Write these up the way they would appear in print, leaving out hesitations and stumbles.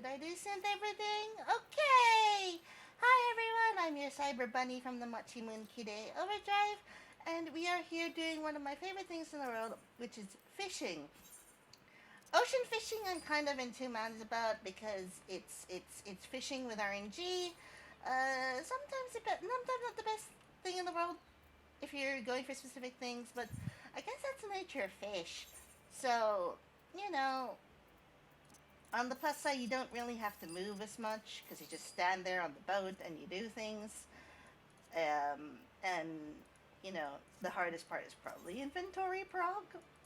Did I do synth everything? Okay! Hi everyone, I'm your Cyber Bunny from the Machi Moon Kide Overdrive, and we are here doing one of my favorite things in the world, which is fishing. Ocean fishing I'm kind of in two minds about because it's fishing with RNG. Sometimes not the best thing in the world if you're going for specific things, but I guess that's the nature of fish. So, you know, on the plus side, you don't really have to move as much because you just stand there on the boat and you do things. And, the hardest part is probably inventory prog,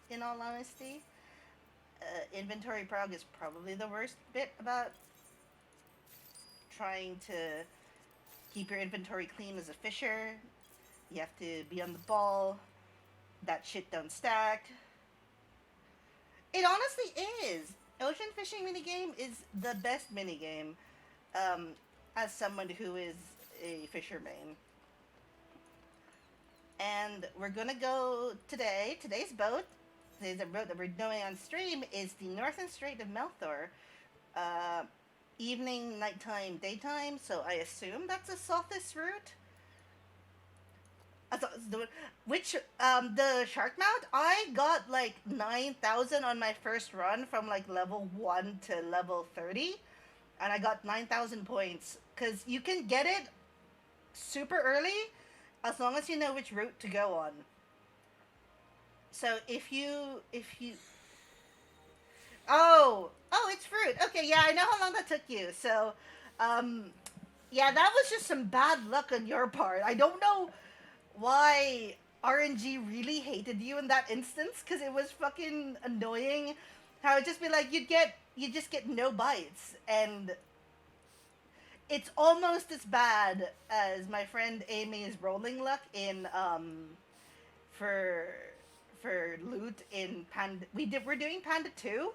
in all honesty. Inventory prog is probably the worst bit about trying to keep your inventory clean as a fisher. You have to be on the ball. That shit don't stack. It honestly is. Ocean fishing minigame is the best minigame, um, as someone who is a fisherman. And we're gonna go today. Today's boat that we're doing on stream is the Northern Strait of Melthor. Uh, Evening, nighttime, daytime. So I assume that's the softest route. I thought it was the shark mount. I got like 9,000 on my first run from like level 1 to level 30, and I got 9,000 points because you can get it super early as long as you know which route to go on. So if you it's fruit. Okay, yeah, I know how long that took you. So, um, yeah, that was just some bad luck on your part. I don't know why RNG really hated you in that instance because it was fucking annoying. How it'd just be like you just get no bites, and it's almost as bad as my friend Amy's rolling luck in for loot in Panda. We're doing Panda 2,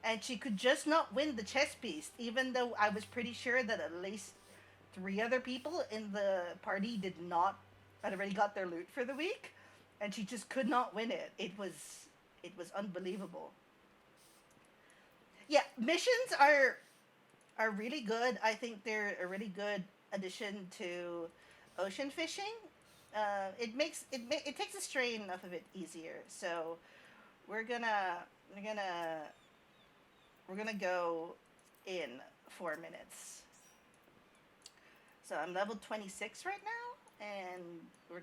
and she could just not win the chess piece, even though I was pretty sure that at least three other people in the party did not had already got their loot for the week, and she just could not win it. It was unbelievable. Yeah, missions are really good. I think they're a really good addition to ocean fishing. It takes the strain off of it easier. So we're gonna we're gonna we're gonna go in 4 minutes. So I'm level 26 right now, and we're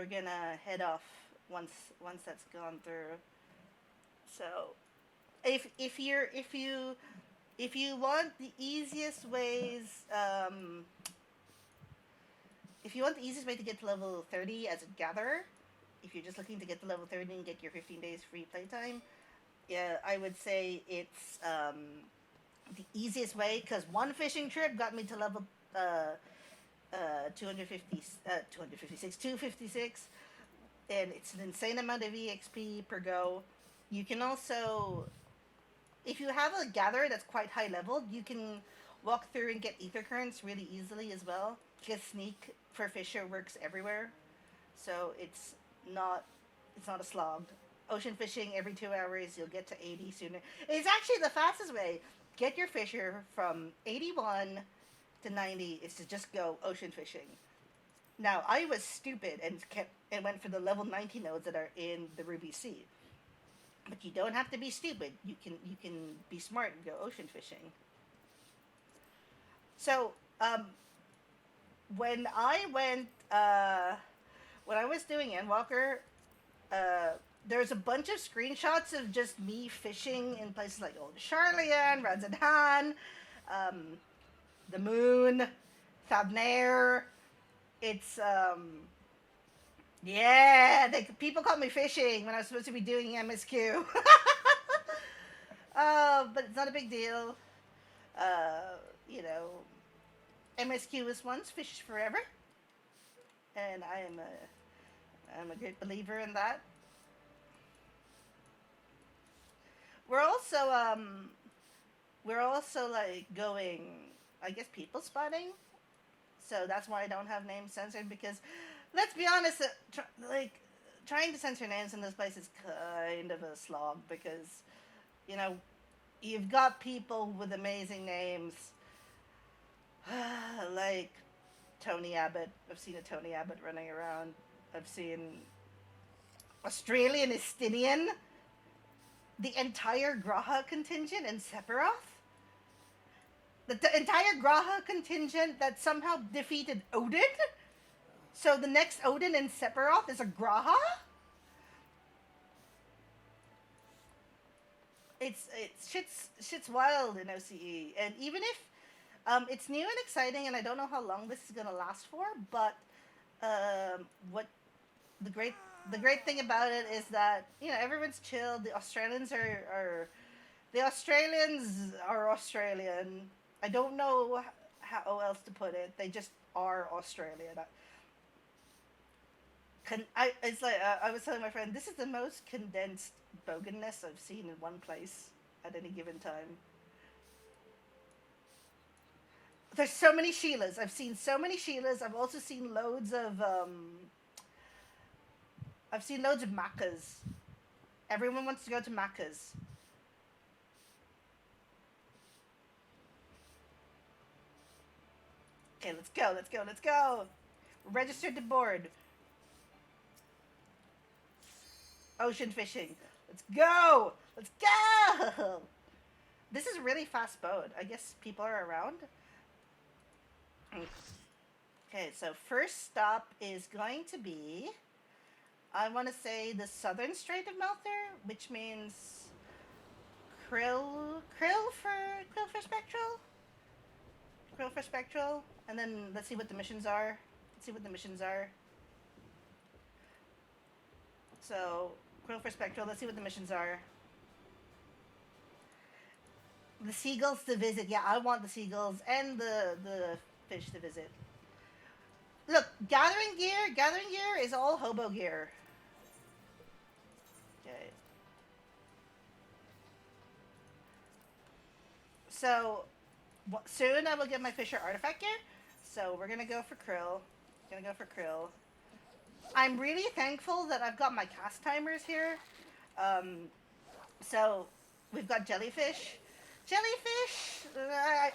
gonna head off once that's gone through. So if you want the easiest ways, if you want the easiest way to get to level 30 as a gatherer, if you're just looking to get to level 30 and get your 15 days free playtime, yeah, I would say it's the easiest way because one fishing trip got me to level 256, and it's an insane amount of EXP per go. You can also, if you have a gatherer that's quite high level, you can walk through and get ether currents really easily as well. Because sneak for fisher works everywhere, so not it's not a slog. Ocean fishing every 2 hours, you'll get to 80 sooner. It's actually the fastest way. Get your fisher from 81 to 90 is to just go ocean fishing. Now I was stupid and went for the level 90 nodes that are in the Ruby Sea. But you don't have to be stupid. You can be smart and go ocean fishing. So when I went when I was doing Endwalker, there's a bunch of screenshots of just me fishing in places like Old Charlian, Razadhan, the Moon, Thabnair. It's yeah, people call me fishing when I was supposed to be doing MSQ. But it's not a big deal. Uh, you know, MSQ was once, fish is forever, and I'm a great believer in that. We're also like going, I guess, people spotting. So that's why I don't have names censored because, let's be honest, trying to censor names in this place is kind of a slog because, you know, you've got people with amazing names, like Tony Abbott. I've seen a Tony Abbott running around. I've seen Australian Estinian, the entire Graha contingent in Sephiroth. The entire Graha contingent that somehow defeated Odin. So the next Odin in Sephiroth is a Graha. It's shit's wild in OCE, and even if it's new and exciting, and I don't know how long this is gonna last for, but what the great the great thing about it is that everyone's chill. The Australians are Australian. I don't know how else to put it. They just are Australian. It's like I was telling my friend, this is the most condensed boganness I've seen in one place at any given time. There's so many Sheilas. I've seen so many Sheilas. I've seen loads of Maccas. Everyone wants to go to Maccas. Okay, let's go. Let's go. Let's go. Registered to board. Ocean fishing. Let's go. Let's go. This is a really fast boat. I guess people are around. Okay, so first stop is going to be, I want to say, the southern Strait of Melther, which means Krill for spectral, and then let's see what the missions are. So Krill for spectral. Let's see what the missions are. The seagulls to visit. Yeah, I want the seagulls and the fish to visit. Look, gathering gear. Gathering gear is all hobo gear. Okay. So soon I will get my Fisher artifact gear. So we're gonna go for krill. I'm really thankful that I've got my cast timers here. So we've got jellyfish.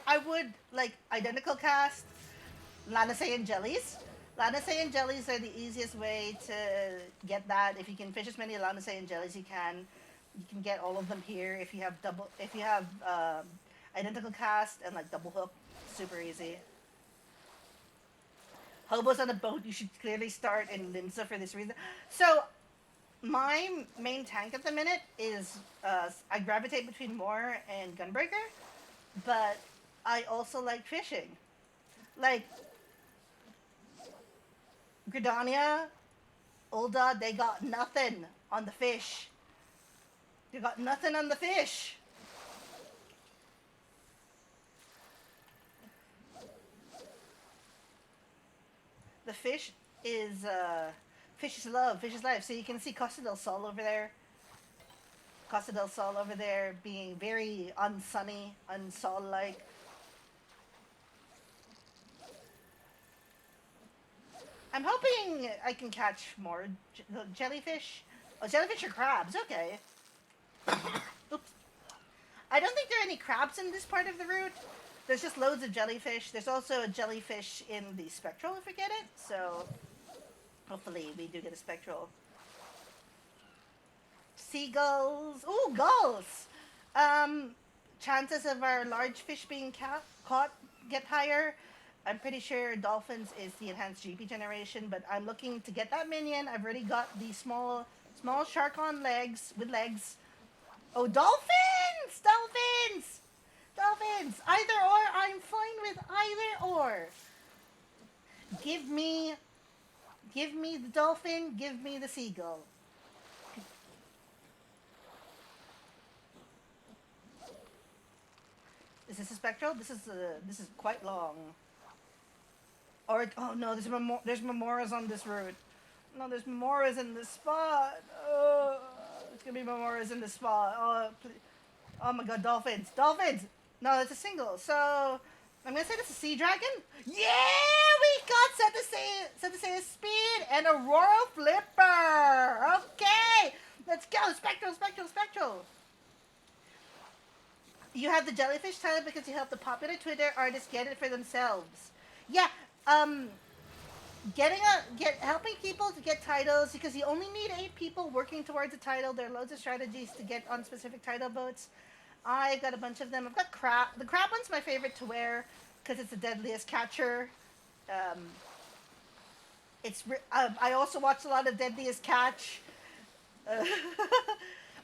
I would like identical cast Lanacean jellies. Lanacean jellies are the easiest way to get that. If you can fish as many Lanacean jellies you can get all of them here. If you have identical cast and like double hook, super easy. Hobos on a boat, you should clearly start in Linza for this reason. So my main tank at the minute is I gravitate between Moor and Gunbreaker, but I also like fishing. Like Gridania, Ulda, they got nothing on the fish. They got nothing on the fish. The fish is love, fish is life. So you can see Costa del Sol over there. Costa del Sol over there being very unsunny, unsol-like. I'm hoping I can catch more jellyfish. Oh, jellyfish or crabs? Okay. Oops. I don't think there are any crabs in this part of the route. There's just loads of jellyfish. There's also a jellyfish in the spectral if we get it. So hopefully we do get a spectral. Seagulls. Ooh, gulls. Chances of our large fish being caught get higher. I'm pretty sure dolphins is the enhanced GP generation, but I'm looking to get that minion. I've already got the small shark on legs with legs. Oh, dolphins! Dolphins! Either or, I'm fine with either or. Give me the dolphin, give me the seagull. Is this a spectral? This is quite long. Or oh no, there's Memoras on this route. No, there's Memoras in this spot. Oh, there's gonna be Memoras in this spot. Oh my god, dolphins! No, it's a single. So I'm gonna say this is a sea dragon. Yeah, we got set to say speed and Aurora Flipper. Okay, let's go. Spectral. You have the jellyfish title because you help the popular Twitter artists get it for themselves. Yeah, um, get helping people to get titles because you only need 8 people working towards a title. There are loads of strategies to get on specific title boats. I got a bunch of them. I've got crab. The crab one's my favorite to wear because it's the deadliest catcher. Um, I also watch a lot of Deadliest Catch uh,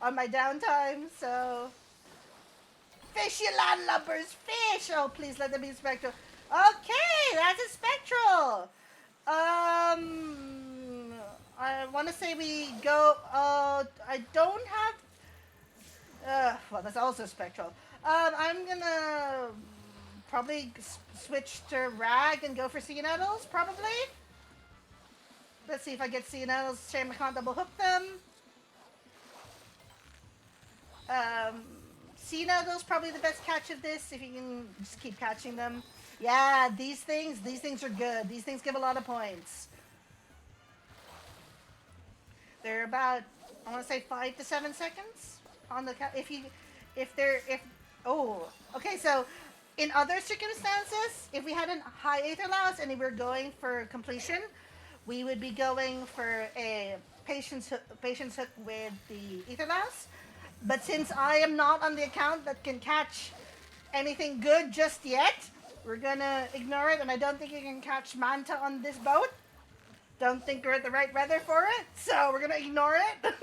on my downtime. So fish, you landlubbers, fish! Oh, please let them be spectral. Okay, that's a spectral. I want to say we go. I don't have. Well, that's also spectral. I'm gonna probably switch to rag and go for sea nettles. Probably. Let's see if I get sea nettles. Shame I can't double hook them. Um, sea nettles probably the best catch of this. If you can just keep catching them. Yeah, these things are good. These things give a lot of points. They're about, I want to say 5 to 7 seconds on the if oh, okay. So in other circumstances, if we had a high ether loss and we were going for completion, we would be going for a patience hook with the ether loss. But since I am not on the account that can catch anything good just yet, we're gonna ignore it, and I don't think you can catch manta on this boat. Don't think we're at the right weather for it, so we're gonna ignore it.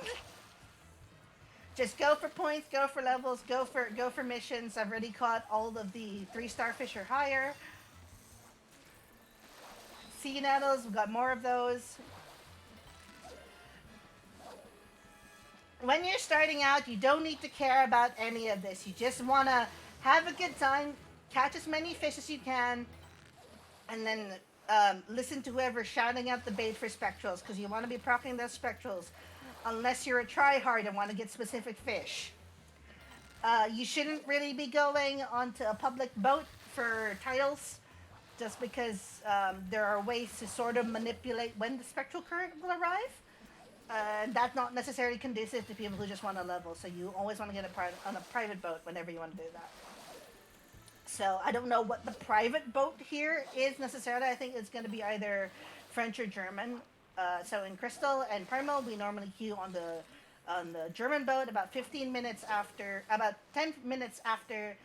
Just go for points, go for levels, go for missions. I've already caught all of the 3-star fish or higher. Sea nettles, we've got more of those. When you're starting out, you don't need to care about any of this. You just wanna have a good time, catch as many fish as you can, and then listen to whoever's shouting out the bait for spectrals, because you want to be proccing those spectrals, unless you're a tryhard and want to get specific fish. You shouldn't really be going onto a public boat for titles, just because there are ways to sort of manipulate when the spectral current will arrive. That's not necessarily conducive to people who just want to level, so you always want to get on a private boat whenever you want to do that. So I don't know what the private boat here is necessarily. I think it's going to be either French or German. So in Crystal and Primal, we normally queue on the German boat about 15 minutes after, about 10 minutes after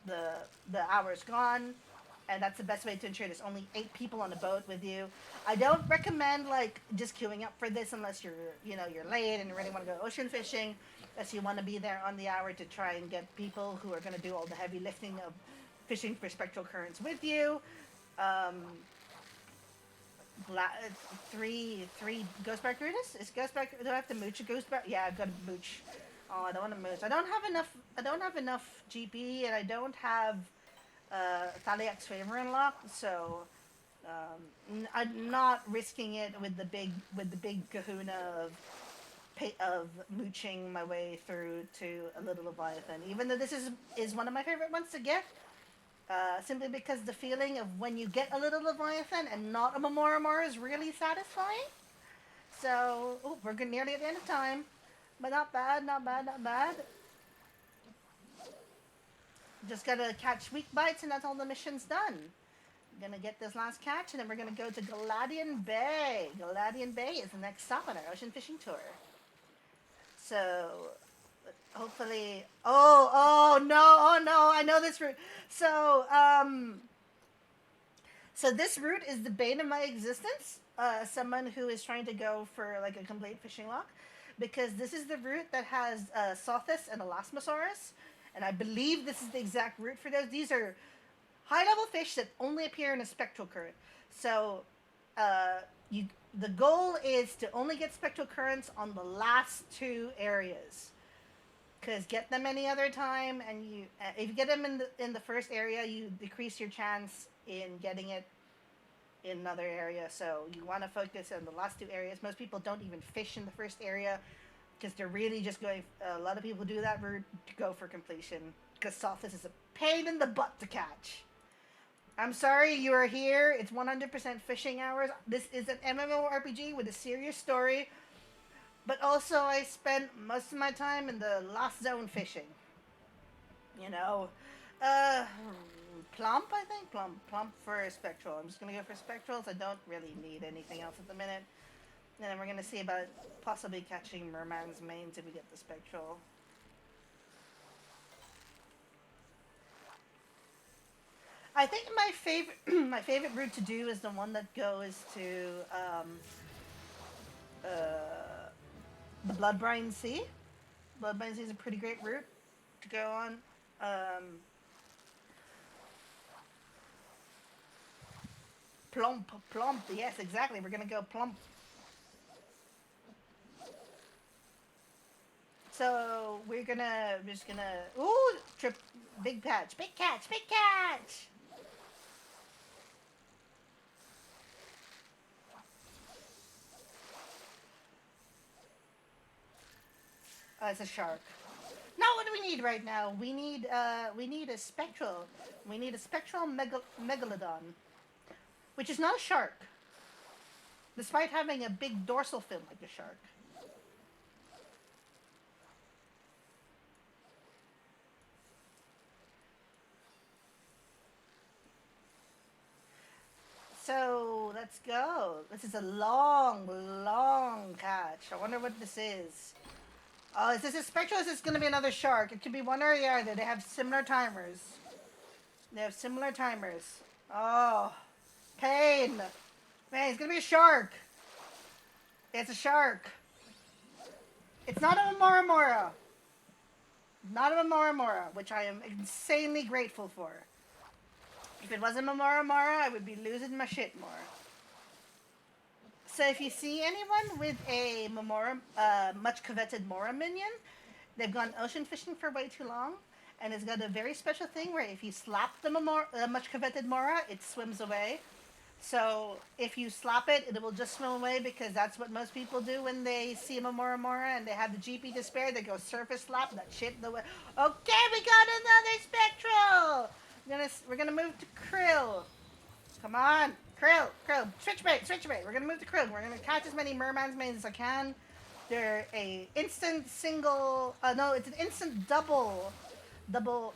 the hour's gone, and that's the best way to ensure there's only 8 people on the boat with you. I don't recommend like just queuing up for this unless you're late and you really want to go ocean fishing. Unless you want to be there on the hour to try and get people who are going to do all the heavy lifting of fishing for spectral currents with you. Um, three Ghostback Rudis? Is Ghostback? Do I have to mooch a Ghostback? Yeah, I've got to mooch. Oh, I don't want to mooch. I don't have enough GP, and I don't have Thaliak's favor in lock, so I'm not risking it with the big kahuna of mooching my way through to a little Leviathan. Even though this is one of my favorite ones to get, simply because the feeling of when you get a little Leviathan and not a Mamoramor is really satisfying. So, we're nearly at the end of time, but not bad, not bad, not bad. Just gotta catch weak bites, and that's all the mission's done. Gonna get this last catch, and then we're gonna go to Galadian Bay. Galadian Bay is the next stop on our ocean fishing tour. So, hopefully, oh no, I know this route. So, so this route is the bane of my existence. Someone who is trying to go for like a complete fishing lock, because this is the route that has Sothis and Elasmosaurus, and I believe this is the exact route for those. These are high-level fish that only appear in a spectral current. So, the goal is to only get spectral currents on the last 2 areas, because get them any other time, and if you get them in the first area, you decrease your chance in getting it in another area. So you want to focus on the last 2 areas. Most people don't even fish in the first area because they're really just going. A lot of people do that route to go for completion, because Sophis is a pain in the butt to catch. I'm sorry you are here. It's 100% fishing hours. This is an MMORPG with a serious story. But also I spent most of my time in the Lost Zone fishing. You know, uh, plump. I think plump for spectral. I'm just gonna go for spectrals. I don't really need anything else at the minute. And then we're gonna see about possibly catching Merman's mains if we get the spectral. I think my favorite my favorite route to do is the one that goes to uh, the Bloodbrine Sea. Bloodbrine Sea is a pretty great route to go on. Um, plump, plump. Yes, exactly. We're gonna go plump. So we're just gonna ooh trip big catch, big catch, big catch. It's a shark. Now what do we need right now? We need a spectral. We need a spectral megalodon, which is not a shark, despite having a big dorsal fin like a shark. So let's go. This is a long, long catch. I wonder what this is. Oh, is this a spectral? Or is this going to be another shark? It could be one or the other. They have similar timers. They have similar timers. Oh, pain. Man, it's going to be a shark. It's a shark. It's not a Moramora. Not a Moramora, which I am insanely grateful for. If it wasn't a Moramora, I would be losing my shit more. So if you see anyone with a Mamora, much coveted Mora minion, they've gone ocean fishing for way too long, and it's got a very special thing where if you slap the much coveted Mora, it swims away. So if you slap it, it will just swim away because that's what most people do when they see a Mamora Mora and they have the GP to spare. They go surface slap that shit the way. Okay, we got another spectral. We're gonna move to Krill. Come on, Krill, Krill, switch bait, switch bait. We're gonna move to Krill. We're gonna catch as many Merman's mains as I can. They're a instant single. No, it's an instant double, double,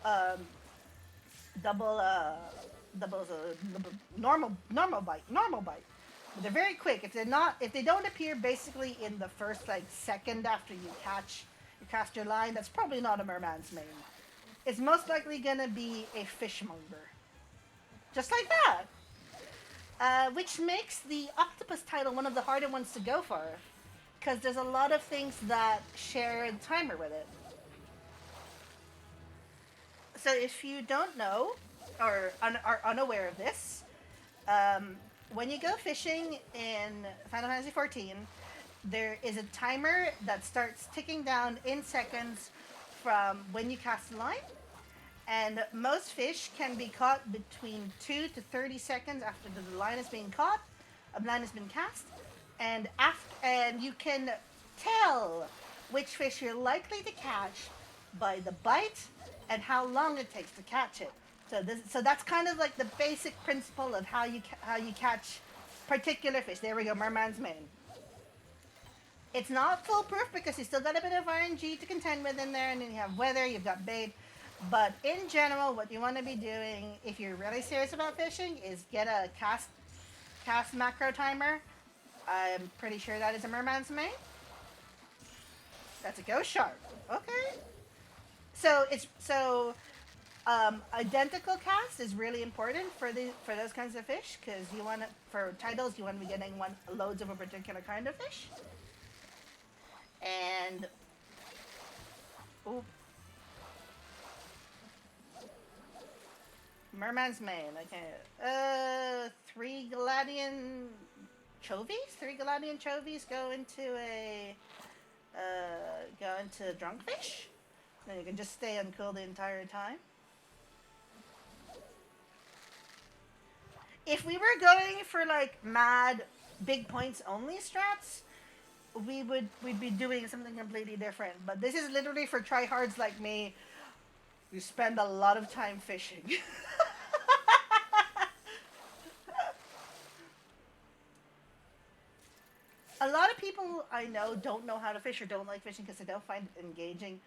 normal bite. But they're very quick. If they don't appear basically in the first like second after you cast your line, that's probably not a Merman's main. It's most likely gonna be a fishmonger, just like that. Which makes the octopus title one of the harder ones to go for, because there's a lot of things that share the timer with it. So if you don't know or are unaware of this, um, when you go fishing in Final Fantasy XIV, there is a timer that starts ticking down in seconds from when you cast the line, and most fish can be caught between 2 to 30 seconds after the line is being caught, a line has been cast, and you can tell which fish you're likely to catch by the bite and how long it takes to catch it. So that's kind of like the basic principle of how you catch particular fish. There we go, Merman's main. It's not foolproof because you still got a bit of RNG to contend with in there, and then you have weather, you've got bait. But in general, what you want to be doing if you're really serious about fishing is get a cast macro timer. I'm pretty sure that is a Merman's main. That's a ghost shark. Okay. Identical cast is really important for those kinds of fish because you want to, for titles you want to be getting loads of a particular kind of fish. And ooh, Merman's main. Okay. Three Galadian Chovies. Three Galadian Chovies go into Drunkfish. Then you can just stay uncool the entire time. If we were going for like mad big points only strats, we'd be doing something completely different. But this is literally for tryhards like me. We spend a lot of time fishing. A lot of people I know don't know how to fish or don't like fishing because they don't find it engaging.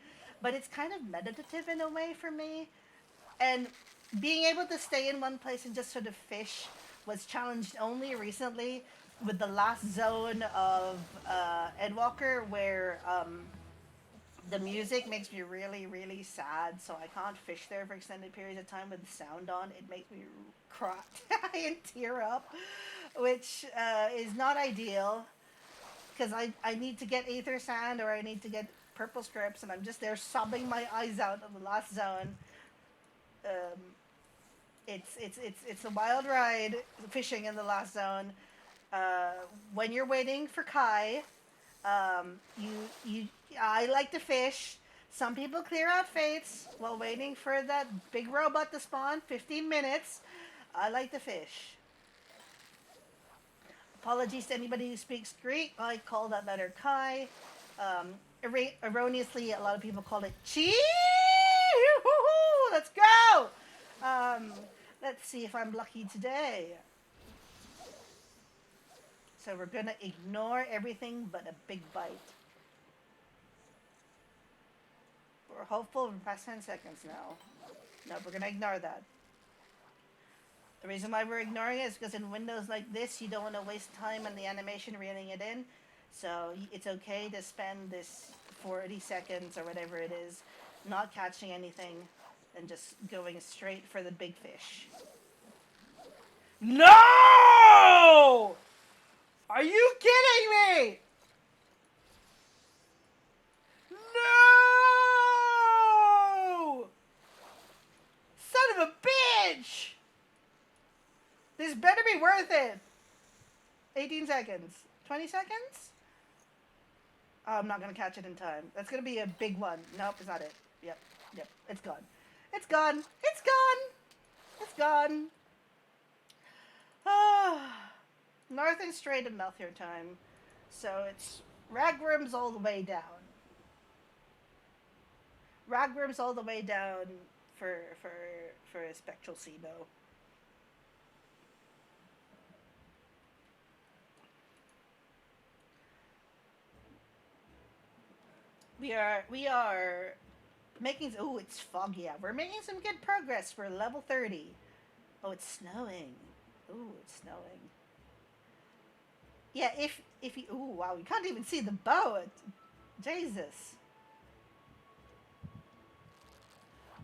but it's kind of meditative in a way for me. And being able to stay in one place and just sort of fish was challenged only recently with the last zone of Endwalker, where the music makes me really, really sad. So I can't fish there for extended periods of time with the sound on. It makes me cry and tear up, which is not ideal because I need to get Aether Sand or I need to get purple scripts, and I'm just there sobbing my eyes out on the last zone. Um, it's a wild ride fishing in the last zone. Uh, when you're waiting for Kai, you I like to fish. Some people clear out fates while waiting for that big robot to spawn. 15 minutes. I like to fish. Apologies to anybody who speaks Greek. I call that letter Kai. Erroneously, a lot of people call it Chi. Let's go. Um, let's see if I'm lucky today. So we're gonna ignore everything but a big bite. We're hopeful we're past 10 seconds now. No, we're gonna ignore that. The reason why we're ignoring it is because in windows like this, you don't want to waste time on the animation reeling it in. So it's okay to spend this 40 seconds or whatever it is not catching anything and just going straight for the big fish. No! Are you kidding me? No! Son of a bitch! This better be worth it. 18 seconds. 20 seconds? Oh, I'm not going to catch it in time. That's going to be a big one. Nope, it's not it. Yep. It's gone. It's gone. It's gone. It's gone. Ah. North and straight and Melchior time. So it's Ragworm's all the way down. Ragworm's all the way down for a Spectral Seabo. We are making. Oh, it's foggy out. We're making some good progress for level 30. Oh, it's snowing. Oh, it's snowing. Yeah, if you. Oh, wow, you can't even see the boat. Jesus.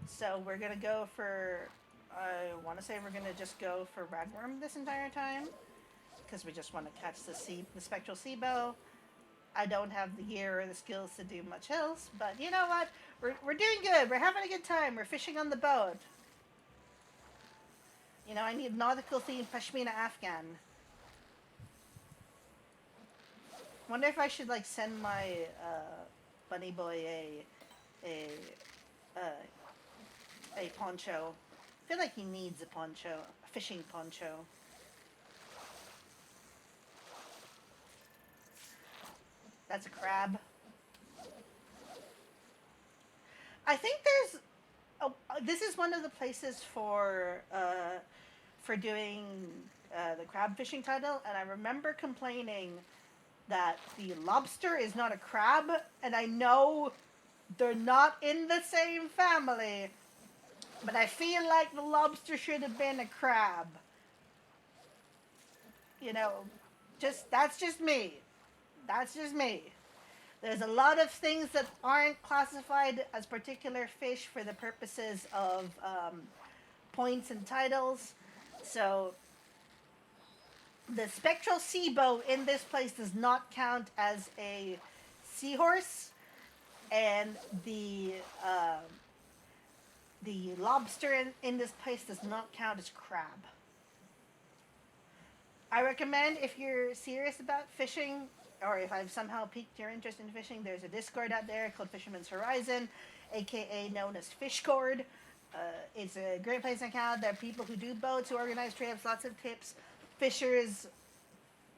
So we're gonna go for. I want to say we're gonna just go for Ragworm this entire time because we just want to catch the Spectral Seabo. I don't have the gear or the skills to do much else, but you know what? We're doing good. We're having a good time. We're fishing on the boat. You know, I need nautical themed pashmina Afghan. Wonder if I should like send my bunny boy a uh, a poncho. I feel like he needs a poncho, a fishing poncho. That's a crab. I think there's. Oh, this is one of the places for doing the crab fishing title, and I remember complaining that the lobster is not a crab, and I know they're not in the same family, but I feel like the lobster should have been a crab. You know, just that's just me. That's just me. There's a lot of things that aren't classified as particular fish for the purposes of points and titles. So the Spectral Seabo in this place does not count as a seahorse, and the lobster in this place does not count as crab. I recommend if you're serious about fishing, or if I've somehow piqued your interest in fishing, there's a Discord out there called Fisherman's Horizon, aka known as Fishcord. It's a great place to hang out. There are people who do boats, who organize trips, lots of tips. Fishers,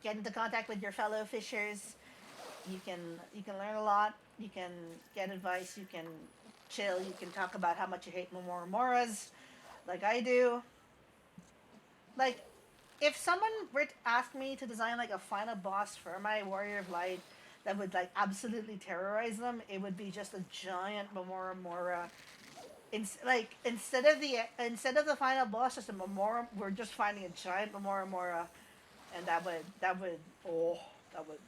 get into contact with your fellow fishers. You can learn a lot. You can get advice. You can chill. You can talk about how much you hate Momoras, like I do. Like, if someone were to ask me to design like a final boss for my Warrior of Light that would like absolutely terrorize them. It would be just a giant Mamora Mora. Like instead of the final boss, just a Mamora. We're just finding a giant Mamora Mora, and oh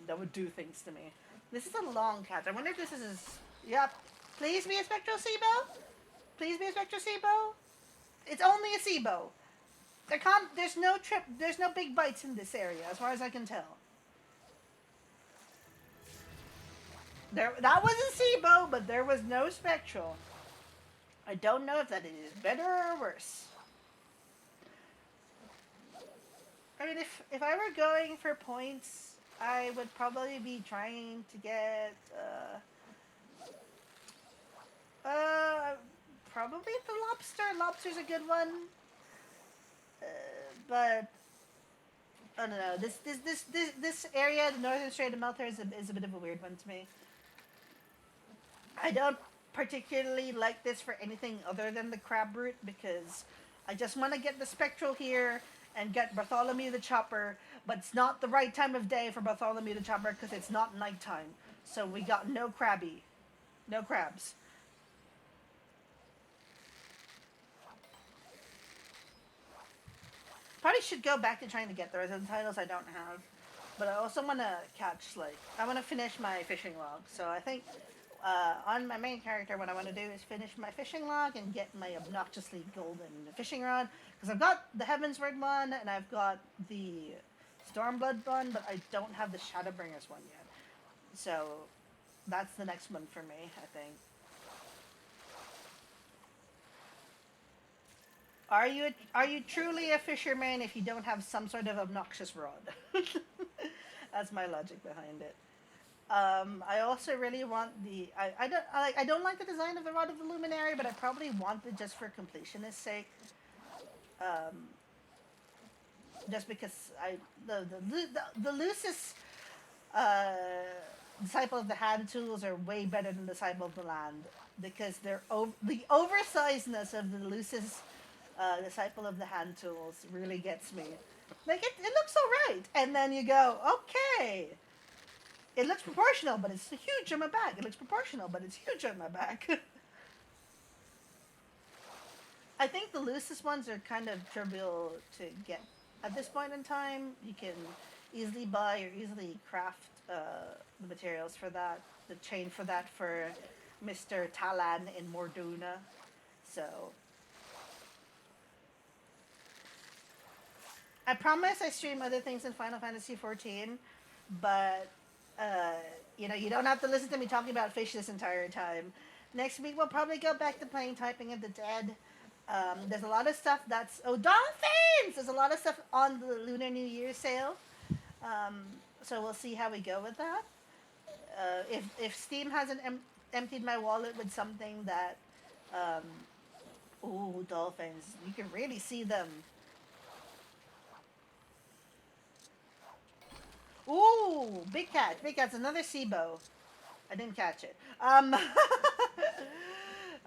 that would do things to me. This is a long catch. I wonder if this is his. Yep. Please be a Spectral Seabo. Please be a Spectral Seabo. It's only a Seabo. There's no trip. There's no big bites in this area, as far as I can tell. That was a Seabo, but there was no Spectral. I don't know if that is better or worse. I mean, if I were going for points, I would probably be trying to get uh probably the lobster. Lobster's a good one, uh, but I don't know. This area, the Northern Strait of Melter, is a bit of a weird one to me. I don't particularly like this for anything other than the crab route because I just want to get the spectral here and get Bartholomew the Chopper, but it's not the right time of day for Bartholomew the Chopper because it's not nighttime. So we got no crabby, no crabs. Probably should go back to trying to get the resident titles I don't have, but I also want to catch I want to finish my fishing log. So I think on my main character, what I want to do is finish my fishing log and get my obnoxiously golden fishing rod. Because I've got the Heavensward one and I've got the Stormblood one, but I don't have the Shadowbringers one yet. So that's the next one for me, I think. Are you truly a fisherman if you don't have some sort of obnoxious rod? That's my logic behind it. I also really want the I don't like the design of the Rod of the Luminary, but I probably want it just for completionist's sake. Um, just because the Lucis uh, Disciple of the Hand tools are way better than Disciple of the Land because the oversizedness of the Lucis Disciple of the Hand tools really gets me. Like it looks alright, and then you go, okay, it looks proportional, but it's huge on my back. It looks proportional, but it's huge on my back. I think the loosest ones are kind of trivial to get at this point in time. You can easily buy or easily craft the materials for that, the chain for that for Mr. Talan in Morduna. So I promise I stream other things in Final Fantasy XIV, but uh, you don't have to listen to me talking about fish this entire time. Next week we'll probably go back to playing Typing of the Dead. There's a lot of stuff that's dolphins. There's a lot of stuff on the Lunar New Year sale. Um, so we'll see how we go with that. If Steam hasn't emptied my wallet with something that, um, ooh, dolphins, you can really see them. Ooh, big catch, big catch, another Seabow. I didn't catch it.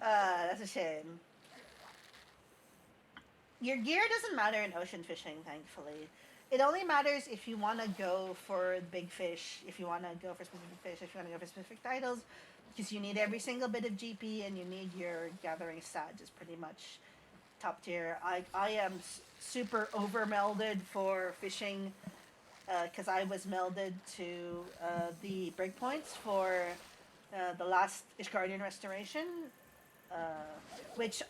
That's a shame. Your gear doesn't matter in ocean fishing, thankfully. It only matters if you want to go for big fish, if you want to go for specific fish, if you want to go for specific titles, because you need every single bit of GP and you need your gathering stat is pretty much top tier. I am super over melded for fishing because I was melded to the breakpoints for the last Ishgardian Restoration, uh, which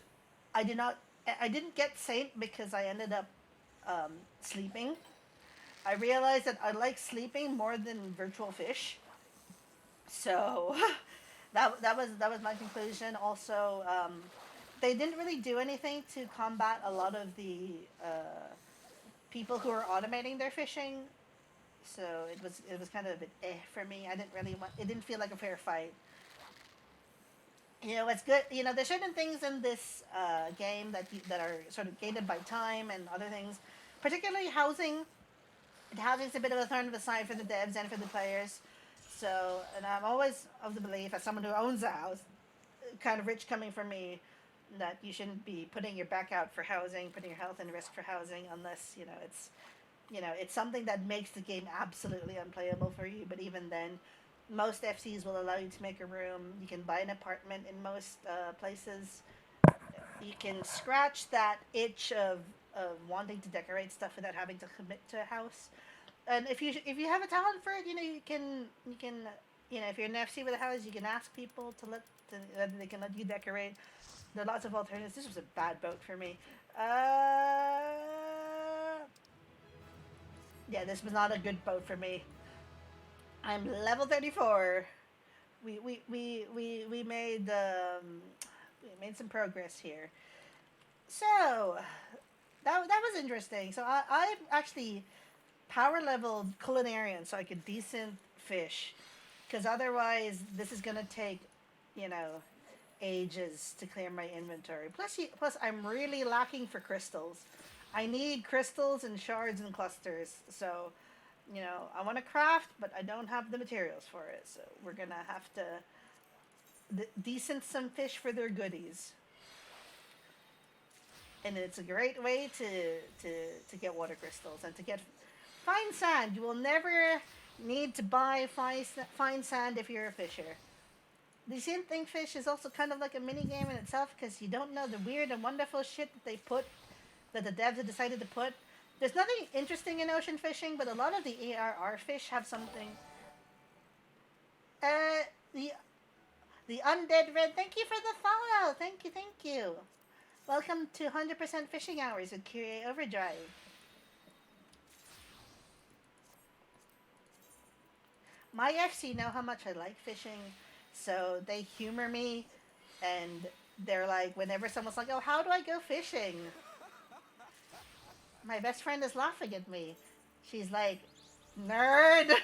I did not. I didn't get Saint because I ended up sleeping. I realized that I like sleeping more than virtual fish, so that was my conclusion. Also, they didn't really do anything to combat a lot of the people who are automating their fishing. So it was kind of a bit for me. I didn't really want. It didn't feel like a fair fight. It's good. There's certain things in this game that are sort of gated by time and other things, particularly housing. Housing's a bit of a thorn in the side for the devs and for the players. So, and I'm always of the belief, as someone who owns a house, kind of rich coming from me, that you shouldn't be putting your back out for housing, putting your health in risk for housing, unless it's something that makes the game absolutely unplayable for you. But even then, Most FCs will allow you to make a room. You can buy an apartment in most places. You can scratch that itch of wanting to decorate stuff without having to commit to a house. And if you have a talent for it, if you're an FC with a house, you can ask people that they can let you decorate. There are lots of alternatives. This was a bad boat for me. Yeah, this was not a good boat for me. I'm level 34. We made some progress here. So that was interesting. So I'm actually power level culinarian, so I could decent fish, because otherwise this is gonna take, you know, ages to clear my inventory. Plus I'm really lacking for crystals. I need crystals and shards and clusters. So, I want to craft, but I don't have the materials for it. So we're gonna have to decent some fish for their goodies, and it's a great way to get water crystals and to get fine sand. You will never need to buy fine sand if you're a fisher. The same thing fish is also kind of like a mini game in itself, because you don't know the weird and wonderful shit that the devs have decided to put. There's nothing interesting in ocean fishing, but a lot of the ARR fish have something. Uh, the the undead red. Thank you for the follow. Thank you. Welcome to 100% fishing hours with Kyrie Overdrive. My FC know how much I like fishing, so they humor me, and they're like, whenever someone's like, "Oh, how do I go fishing?" My best friend is laughing at me. She's like, "Nerd."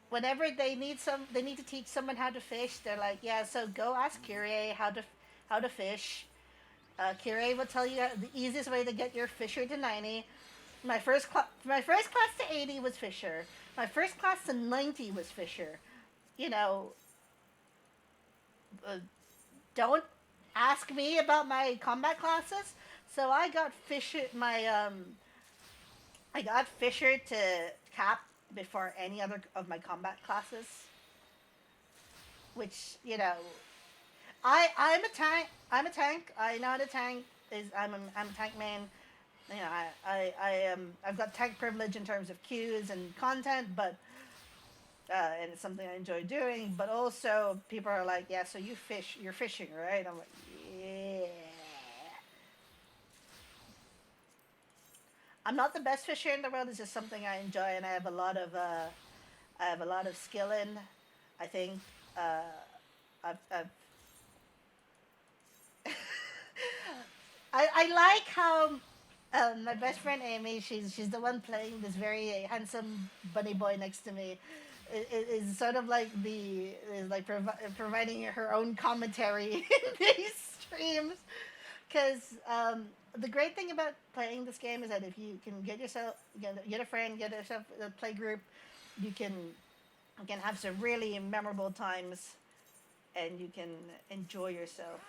Whenever they need to teach someone how to fish. They're like, "Yeah, so go ask Kyrie how to fish." Kyrie will tell you the easiest way to get your fisher to 90. My first class to 80 was Fisher. My first class to 90 was Fisher. You know, uh, don't ask me about my combat classes. So I got Fisher to cap before any other of my combat classes, which, I'm a tank. I'm a tank. I know how to tank. I'm a tank main. I've got tank privilege in terms of queues and content, but and it's something I enjoy doing. But also, people are like, "Yeah, so you're fishing, right?" I'm like, "Yeah." I'm not the best fisher in the world. It's just something I enjoy, and I have a lot of skill in. I think uh, I've I like how my best friend Amy, she's the one playing this very handsome bunny boy next to me. Is sort of like providing her own commentary in these streams, because the great thing about playing this game is that if you can get a friend, get yourself a play group, you can have some really memorable times, and you can enjoy yourself.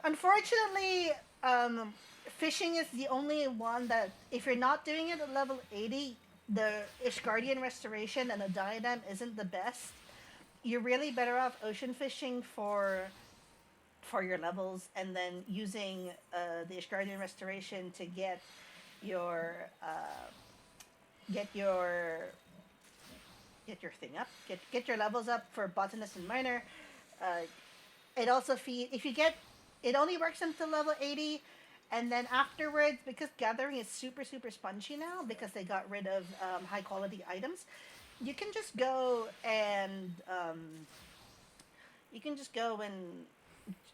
Unfortunately, um, fishing is the only one that, if you're not doing it at level 80, the Ishgardian Restoration and the Diadem isn't the best. You're really better off ocean fishing for your levels, and then using the Ishgardian Restoration to your get your get your thing up, get your levels up for botanist and miner. Uh, it also if you get it only works until level 80, and then afterwards, because gathering is super spongy now because they got rid of high quality items, you can just go and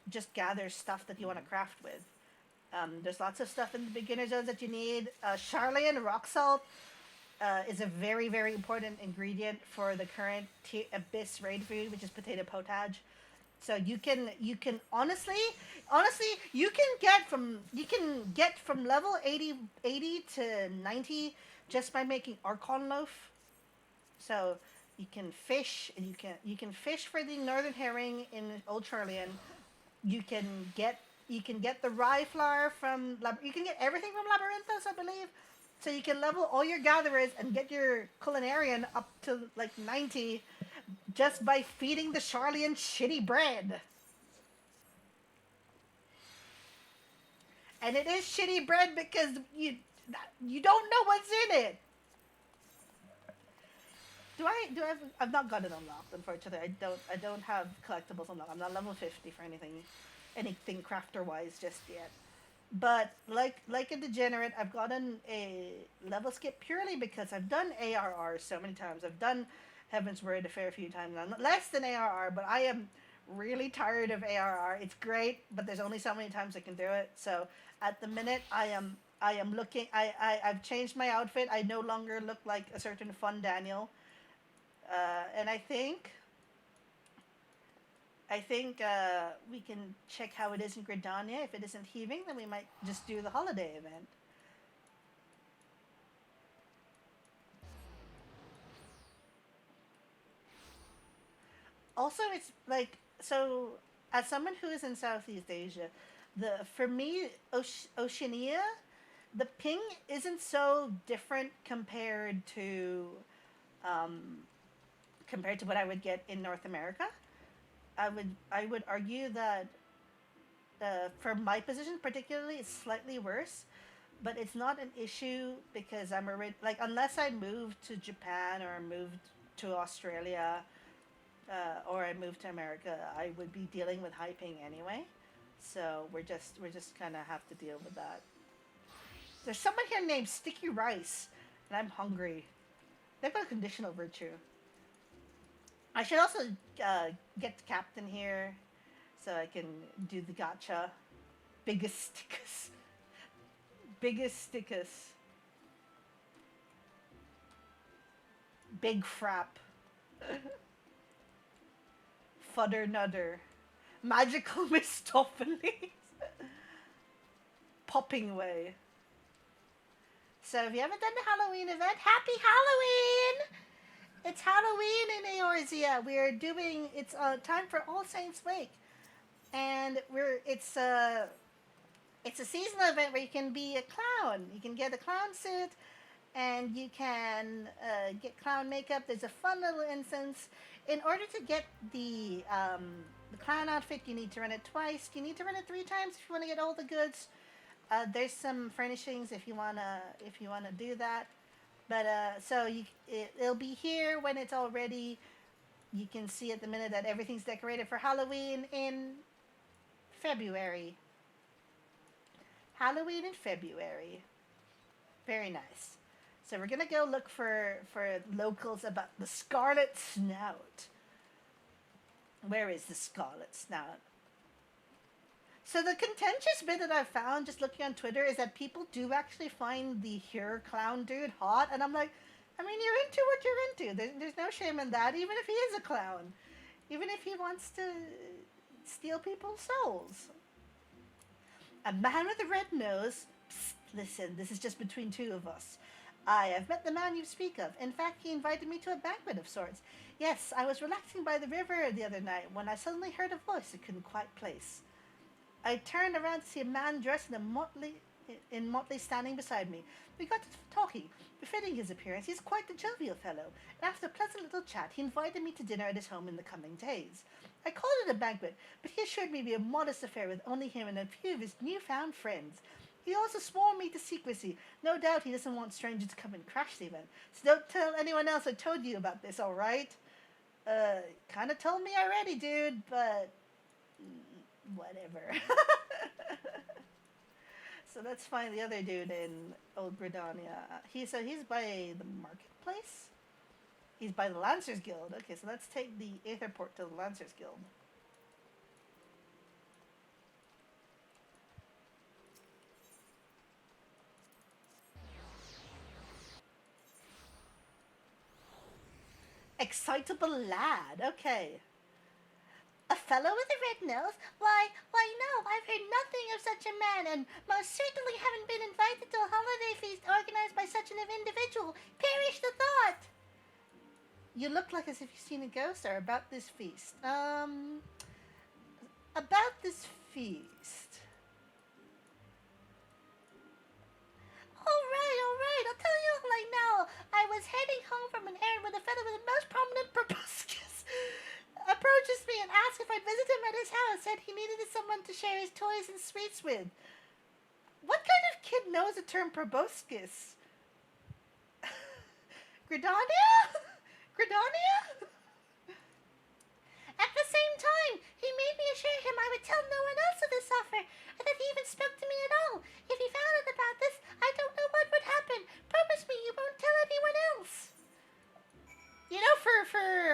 just gather stuff that you want to craft with. There's lots of stuff in the beginner zones that you need. Charlian rock salt is a very important ingredient for the current Abyss raid food, which is potato potage. So you can honestly you can get from level 80 to 90 just by making Archon loaf. So you can fish, and you can fish for the northern herring in Old Charlian. You can get the rye flour from you can get everything from Labyrinthos, I believe. So you can level all your gatherers and get your culinarian up to like 90 just by feeding the Charlian shitty bread. And it is shitty bread because you don't know what's in it. I've not got it unlocked, unfortunately. I don't have collectibles unlocked. I'm not level 50 for anything crafter wise just yet. But like a degenerate, I've gotten a level skip purely because I've done ARR so many times. I've done Heaven's Word a fair few times. I'm less than ARR, but I am really tired of ARR. It's great, but there's only so many times I can do it. So at the minute, I am looking. I've changed my outfit. I no longer look like a certain fun Daniel. And I think we can check how it is in Gridania. If it isn't heaving, then we might just do the holiday event. Also, it's like so. As someone who is in Southeast Asia, the for me Oceania, the ping isn't so different um, compared to what I would get in North America. I would argue that for my position particularly, it's slightly worse, but it's not an issue because like unless I moved to Japan or moved to Australia or I moved to America, I would be dealing with high ping anyway. So we're just kind of have to deal with that. There's someone here named Sticky Rice, and I'm hungry. They've got a conditional virtue. I should also uh, get the captain here so I can do the gotcha. Biggest stickers. Biggest stickers. Big frap. Fudder nudder. Magical Mistopheles. Popping way. So if you haven't done the Halloween event, happy Halloween! It's Halloween in Eorzea. We are doing. It's time for All Saints Wake, and it's a seasonal event where you can be a clown. You can get a clown suit, and you can get clown makeup. There's a fun little instance. In order to get the clown outfit, you need to run it twice. You need to run it three times if you want to get all the goods. There's some furnishings if you wanna do that. But it'll be here when it's all ready. You can see at the minute that everything's decorated for Halloween in February. Halloween in February. Very nice. So we're gonna go look for locals about the Scarlet Snout. Where is the Scarlet Snout? So the contentious bit that I've found just looking on Twitter is that people do actually find the Here clown dude hot, and I'm like, I mean, you're into what you're into. There's no shame in that, even if he is a clown, even if he wants to steal people's souls. A man with a red nose. Psst, listen, this is just between two of us. I have met the man you speak of. In fact, he invited me to a banquet of sorts. Yes, I was relaxing by the river the other night when I suddenly heard a voice I couldn't quite place. I turned around to see a man dressed in motley standing beside me. We got to talking. Befitting his appearance, he's quite the jovial fellow, and after a pleasant little chat, he invited me to dinner at his home in the coming days. I called it a banquet, but he assured me it would be a modest affair with only him and a few of his newfound friends. He also swore me to secrecy. No doubt he doesn't want strangers to come and crash the event. So don't tell anyone else I told you about this, alright? Kinda told me already, dude, but whatever. So let's find the other dude in Old Gridania. He's by the marketplace. He's by the Lancers Guild. Okay, so let's take the Aetherport to the Lancers Guild. Excitable lad. Okay. A fellow with a red nose? Why, no, I've heard nothing of such a man, and most certainly haven't been invited to a holiday feast organized by such an individual. Perish the thought! You look like as if you've seen a ghost, or about this feast. About this feast. All right, I'll tell you all I know. I was heading home from an errand when a fellow with the most prominent proboscis approaches me and asks if I'd visit him at his house. Said he needed someone to share his toys and sweets with. What kind of kid knows the term proboscis? Gridania? Gridania? At the same time, he made me assure him I would tell no one else of this offer, and that he even spoke to me at all. If he found out about this, I don't know what would happen. Promise me you won't tell anyone else. You know,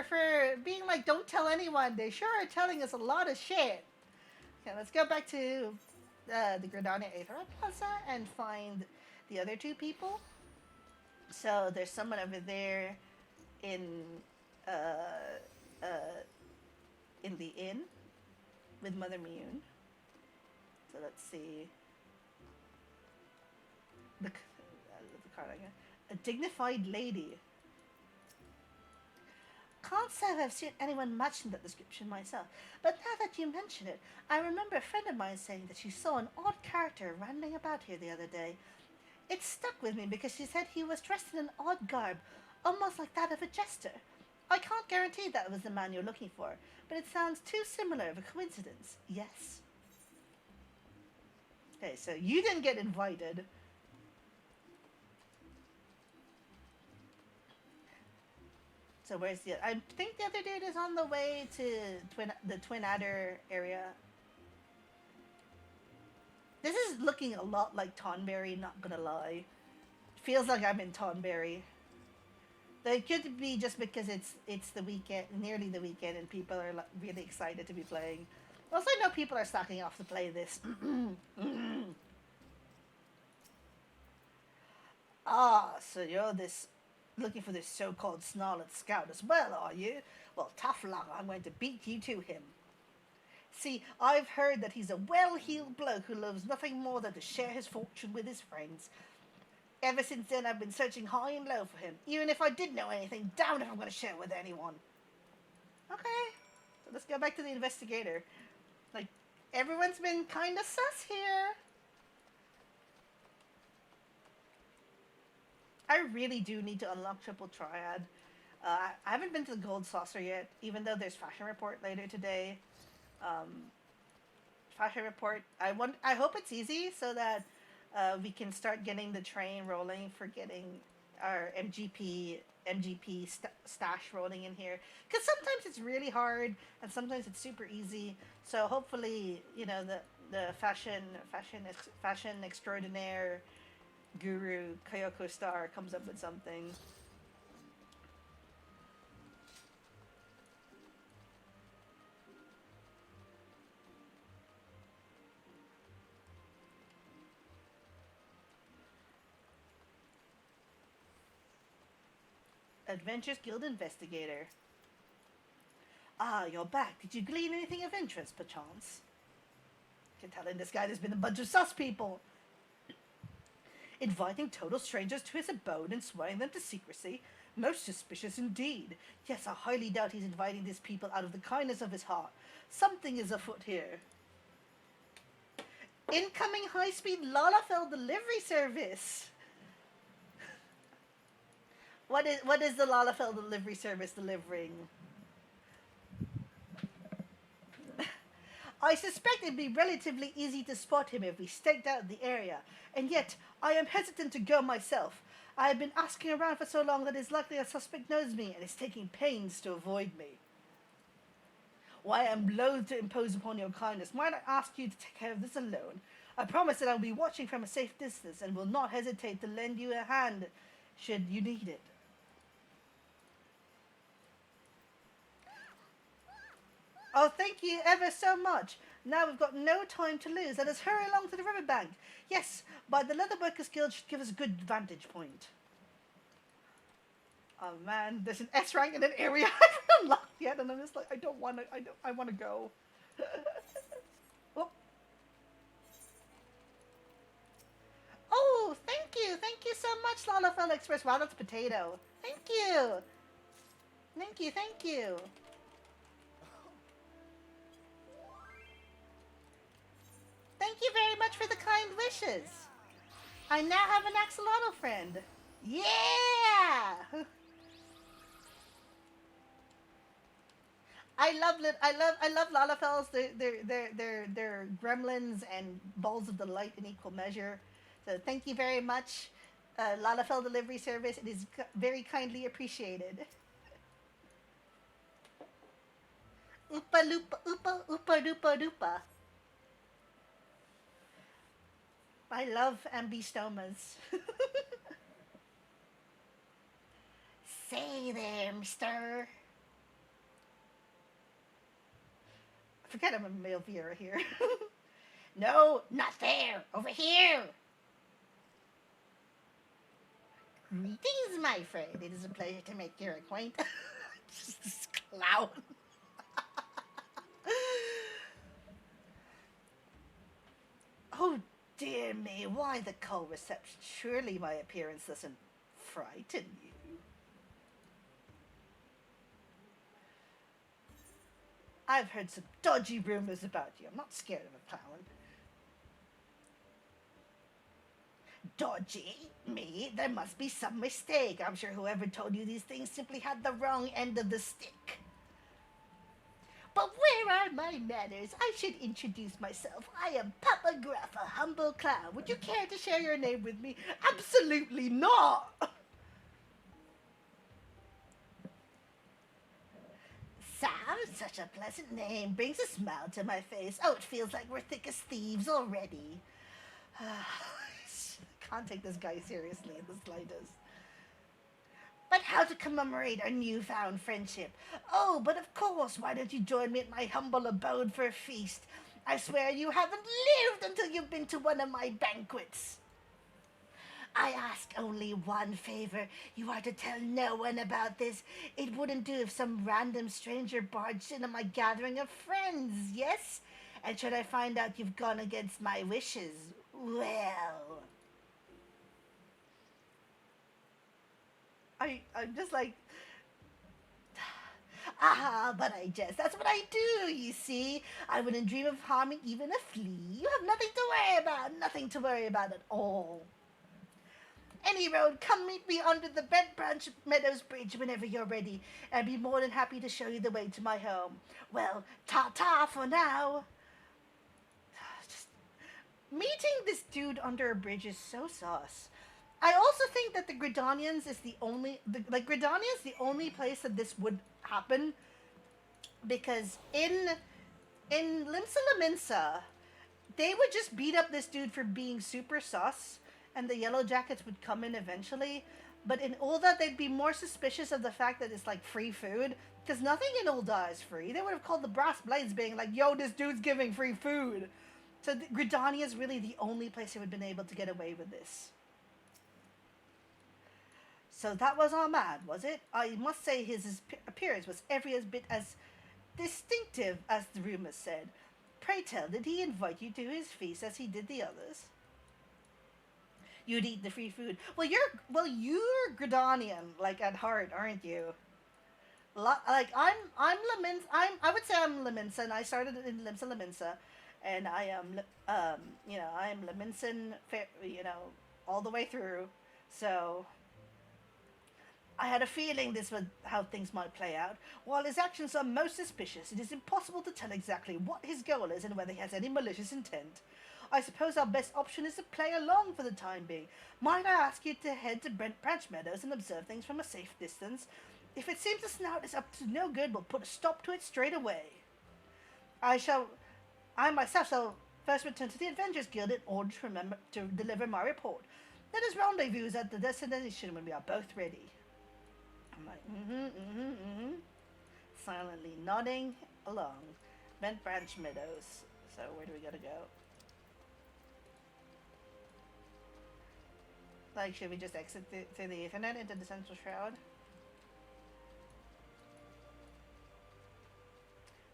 for being like, don't tell anyone, they sure are telling us a lot of shit. Okay, let's go back to the Gridania Aethera Plaza and find the other two people. So there's someone over there in uh, in the inn with Mother Mune. So let's see. The card again. A dignified lady. Can't say I've seen anyone matching that description myself, but now that you mention it, I remember a friend of mine saying that she saw an odd character rambling about here the other day. It stuck with me because she said he was dressed in an odd garb, almost like that of a jester. I can't guarantee that was the man you're looking for, but it sounds too similar of a coincidence. Yes. Okay, so you didn't get invited. So where's the? I think the other dude is on the way to the Twin Adder area. This is looking a lot like Tonberry, not gonna lie. Feels like I'm in Tonberry. It could be just because it's the weekend, nearly the weekend, and people are really excited to be playing. Also, I know people are stocking off to play this. Ah, so you're looking for this so-called Snarlet Scout as well, are you? Well, tough luck, I'm going to beat you to him. See, I've heard that he's a well-heeled bloke who loves nothing more than to share his fortune with his friends. Ever since then, I've been searching high and low for him. Even if I did know anything, damn if I'm going to share it with anyone. Okay, so let's go back to the investigator. Like, everyone's been kind of sus here. I really do need to unlock Triple Triad. I haven't been to the Gold Saucer yet, even though there's Fashion Report later today. Fashion Report, I hope it's easy so that we can start getting the train rolling for getting our MGP stash rolling in here. Because sometimes it's really hard and sometimes it's super easy. So hopefully, you know, the fashion extraordinaire guru Kyoko Star comes up with something. Adventures Guild Investigator. Ah, you're back. Did you glean anything of interest, perchance? Can tell in this guy there's been a bunch of sus people. Inviting total strangers to his abode and swearing them to secrecy. Most suspicious indeed. Yes, I highly doubt he's inviting these people out of the kindness of his heart. Something is afoot here. Incoming high-speed Lalafell delivery service. What is the Lalafell delivery service delivering? I suspect it'd be relatively easy to spot him if we staked out the area, and yet I am hesitant to go myself. I have been asking around for so long that it's likely a suspect knows me and is taking pains to avoid me. Why, I am loath to impose upon your kindness. Might I ask you to take care of this alone? I promise that I will be watching from a safe distance and will not hesitate to lend you a hand should you need it. Oh, thank you ever so much. Now we've got no time to lose. Let us hurry along to the riverbank. Yes, by the Leatherworkers Guild should give us a good vantage point. Oh man, there's an S rank in an area I haven't unlocked yet, and I'm just like, I want to go. Oh, thank you so much, Lalafell Express. Wow, that's potato. Thank you. Thank you. Thank you very much for the kind wishes. I now have an axolotl friend. Yeah! I love Lalafells. They're gremlins and balls of delight in equal measure. So thank you very much, Lalafell Delivery Service. It is very kindly appreciated. Oopa loopa oopa oopa doopa doopa. I love ambistomas. Say there, Mister. I forget I'm a male viewer here. No, not there. Over here. Greetings, my friend. It is a pleasure to make your acquaintance. Just this clown. Oh, dear me. Why the cold reception? Surely my appearance doesn't frighten you. I've heard some dodgy rumors about you. I'm not scared of a clown. Dodgy? Me? There must be some mistake. I'm sure whoever told you these things simply had the wrong end of the stick. But where are my manners? I should introduce myself. I am Papa Gruff, a humble clown. Would you care to share your name with me? Absolutely not! Sam, such a pleasant name. Brings a smile to my face. Oh, it feels like we're thick as thieves already. Can't take this guy seriously in the slightest. But how to commemorate our newfound friendship? Oh, but of course, why don't you join me at my humble abode for a feast? I swear you haven't lived until you've been to one of my banquets. I ask only one favor. You are to tell no one about this. It wouldn't do if some random stranger barged into my gathering of friends, yes? And should I find out you've gone against my wishes, well, I'm just like, ah, but I jest. That's what I do, you see. I wouldn't dream of harming even a flea. You have nothing to worry about. Nothing to worry about at all. Any road, come meet me under the Bent Branch Meadows Bridge whenever you're ready. I'd be more than happy to show you the way to my home. Well, ta-ta for now. Just meeting this dude under a bridge is so sus. I also think that the Gridanians is the only, like Gridania is the only place that this would happen because in Limsa Laminsa, they would just beat up this dude for being super sus, and the Yellow Jackets would come in eventually. But in Ulda, they'd be more suspicious of the fact that it's like free food, because nothing in Ulda is free. They would have called the Brass Blades, being like, "Yo, this dude's giving free food." So Gridania is really the only place they would have been able to get away with this. So that was Ahmad, was it? I must say his appearance was every bit as distinctive as the rumors said. Pray tell, did he invite you to his feast as he did the others? You'd eat the free food. You're Gridanian, like at heart, aren't you? Like I would say I'm Leminsa, and I started in Limsa Leminsa, and I am, I am Leminsan, all the way through. So I had a feeling this was how things might play out. While his actions are most suspicious, it is impossible to tell exactly what his goal is and whether he has any malicious intent. I suppose our best option is to play along for the time being. Might I ask you to head to Brent Branch Meadows and observe things from a safe distance? If it seems the snout is up to no good, we'll put a stop to it straight away. I shall, I myself shall first return to the Avengers Guild in order to remember to deliver my report. Let us rendezvous at the destination when we are both ready. I'm like, silently nodding along. Bent Branch Meadows. So where do we gotta go? Like, should we just exit through the Ethernet into the Central Shroud?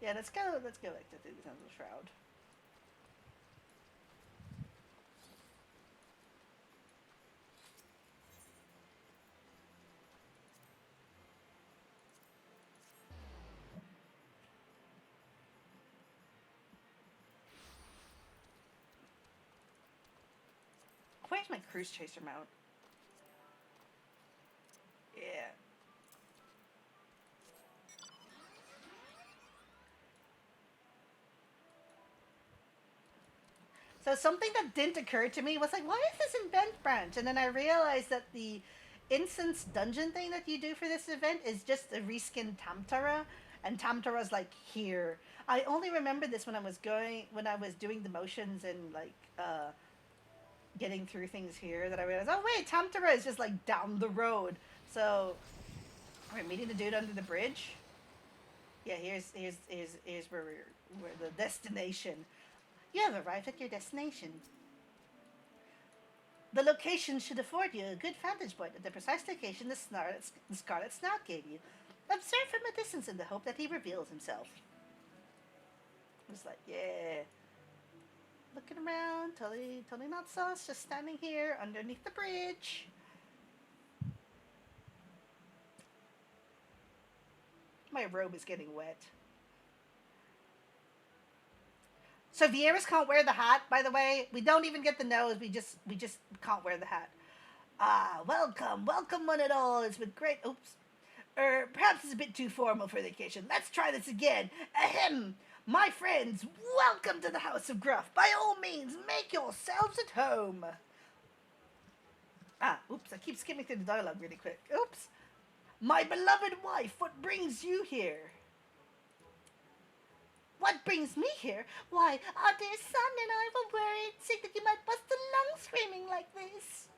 Yeah, let's go exit through the Central Shroud. Where's my cruise chaser mount? So something that didn't occur to me was like, why is this event branch? And then I realized that the instance dungeon thing that you do for this event is just a reskin Tamtara, and Tamtara's like here. I only remember this when I was doing the motions and like getting through things here that I realized, oh wait, Tamtara is just like down the road. So we're meeting the dude under the bridge. Yeah, here's where we're the destination. You have arrived at your destination. The location should afford you a good vantage point at the precise location the Scarlet Snout gave you. Observe from a distance in the hope that he reveals himself. It's like, yeah. Looking around, totally not sus, just standing here underneath the bridge. My robe is getting wet. So Vieras can't wear the hat, by the way. We don't even get the nose, we just can't wear the hat. Ah, welcome one and all. It's with great perhaps it's a bit too formal for the occasion. Let's try this again. Ahem! My friends, welcome to the House of Gruff. By all means, make yourselves at home. I keep skimming through the dialogue really quick. Oops. My beloved wife, what brings you here? What brings me here? Why, our dear son and I were worried, sick that you might bust a lung screaming like this.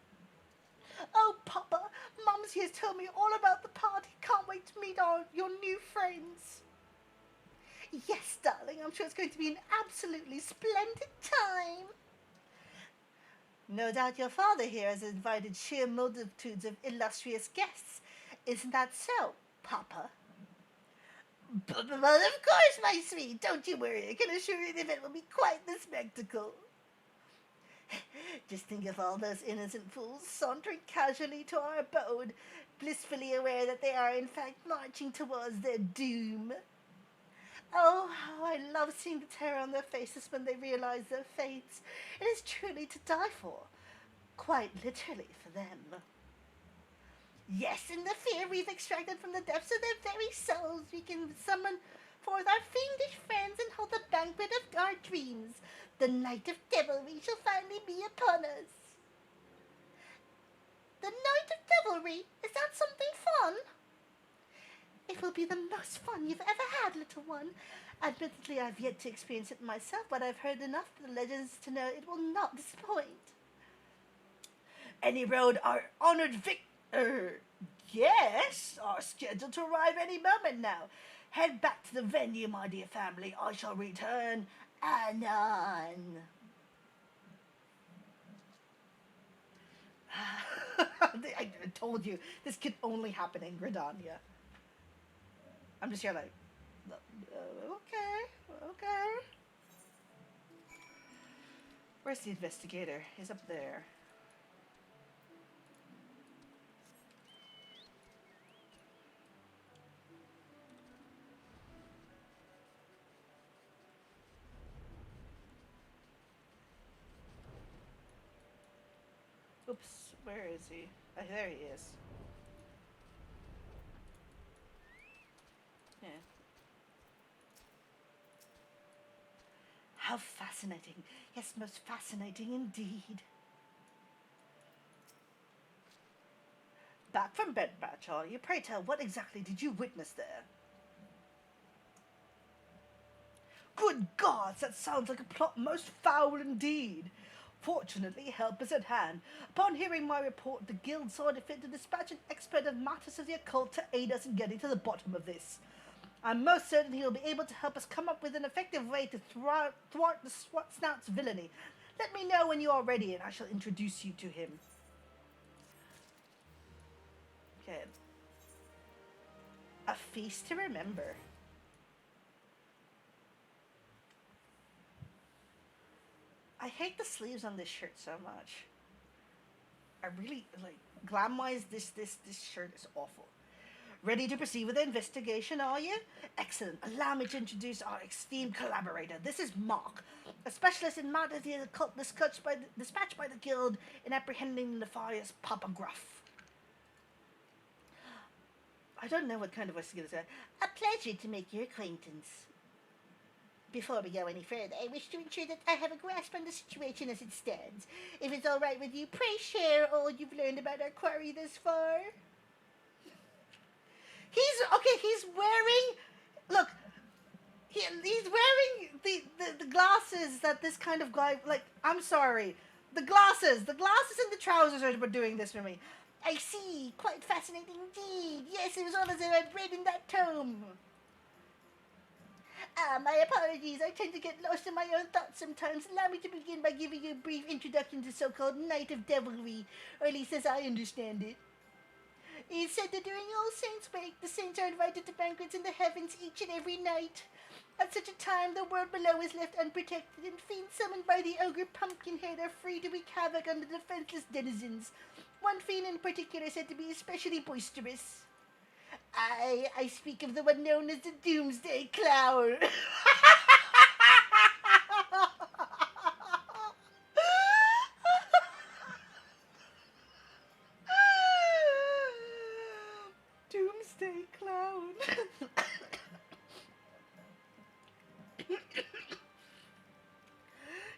Oh, Papa, Mum's here told me all about the party. Can't wait to meet your new friends. Yes, darling, I'm sure it's going to be an absolutely splendid time. No doubt your father here has invited sheer multitudes of illustrious guests. Isn't that so, Papa? But of course, my sweet. Don't you worry. I can assure you the event will be quite the spectacle. Just think of all those innocent fools sauntering casually to our abode, blissfully aware that they are in fact marching towards their doom. Oh, how I love seeing the terror on their faces when they realize their fates. It is truly to die for. Quite literally for them. Yes, in the fear we've extracted from the depths of their very souls, we can summon forth our fiendish friends and hold the banquet of our dreams. The night of devilry shall finally be upon us. The night of devilry? Is that something fun? It will be the most fun you've ever had, little one. Admittedly, I've yet to experience it myself, but I've heard enough of the legends to know it will not disappoint. Any road our honored guests are scheduled to arrive any moment now. Head back to the venue, my dear family. I shall return anon. I told you, this could only happen in Gridania. I'm just here like, okay. Where's the investigator? He's up there. Oops, where is he? Oh, there he is. Yeah. How fascinating. Yes, most fascinating indeed. Back from bed, Batch, are you? Pray tell, what exactly did you witness there? Good gods, that sounds like a plot most foul indeed. Fortunately, help is at hand. Upon hearing my report, the guild saw it fit to dispatch an expert of matters of the occult to aid us in getting to the bottom of this. I'm most certain he will be able to help us come up with an effective way to thwart the Snout's villainy. Let me know when you are ready, and I shall introduce you to him. Okay. A feast to remember. I hate the sleeves on this shirt so much. I really, glam-wise, this shirt is awful. Ready to proceed with the investigation, are you? Excellent. Allow me to introduce our esteemed collaborator. This is Mark, a specialist in matters of the occult dispatched by the guild in apprehending the nefarious Papa Gruff. I don't know what kind of voice to give this guy. A pleasure to make your acquaintance. Before we go any further, I wish to ensure that I have a grasp on the situation as it stands. If it's all right with you, pray share all you've learned about our quarry thus far. He's okay. He's wearing. Look, he's wearing the glasses that this kind of guy like. I'm sorry, the glasses and the trousers are doing this for me. I see. Quite fascinating indeed. Yes, it was all as if I'd read in that tome. My apologies. I tend to get lost in my own thoughts sometimes. Allow me to begin by giving you a brief introduction to the so-called Night of Devilry, or at least as I understand it. It's said that during All Saints' Wake, the saints are invited to banquets in the heavens each and every night. At such a time, the world below is left unprotected, and fiends summoned by the ogre Pumpkinhead are free to wreak havoc on the defenseless denizens. One fiend in particular is said to be especially boisterous. I speak of the one known as the Doomsday Clown. Doomsday Clown.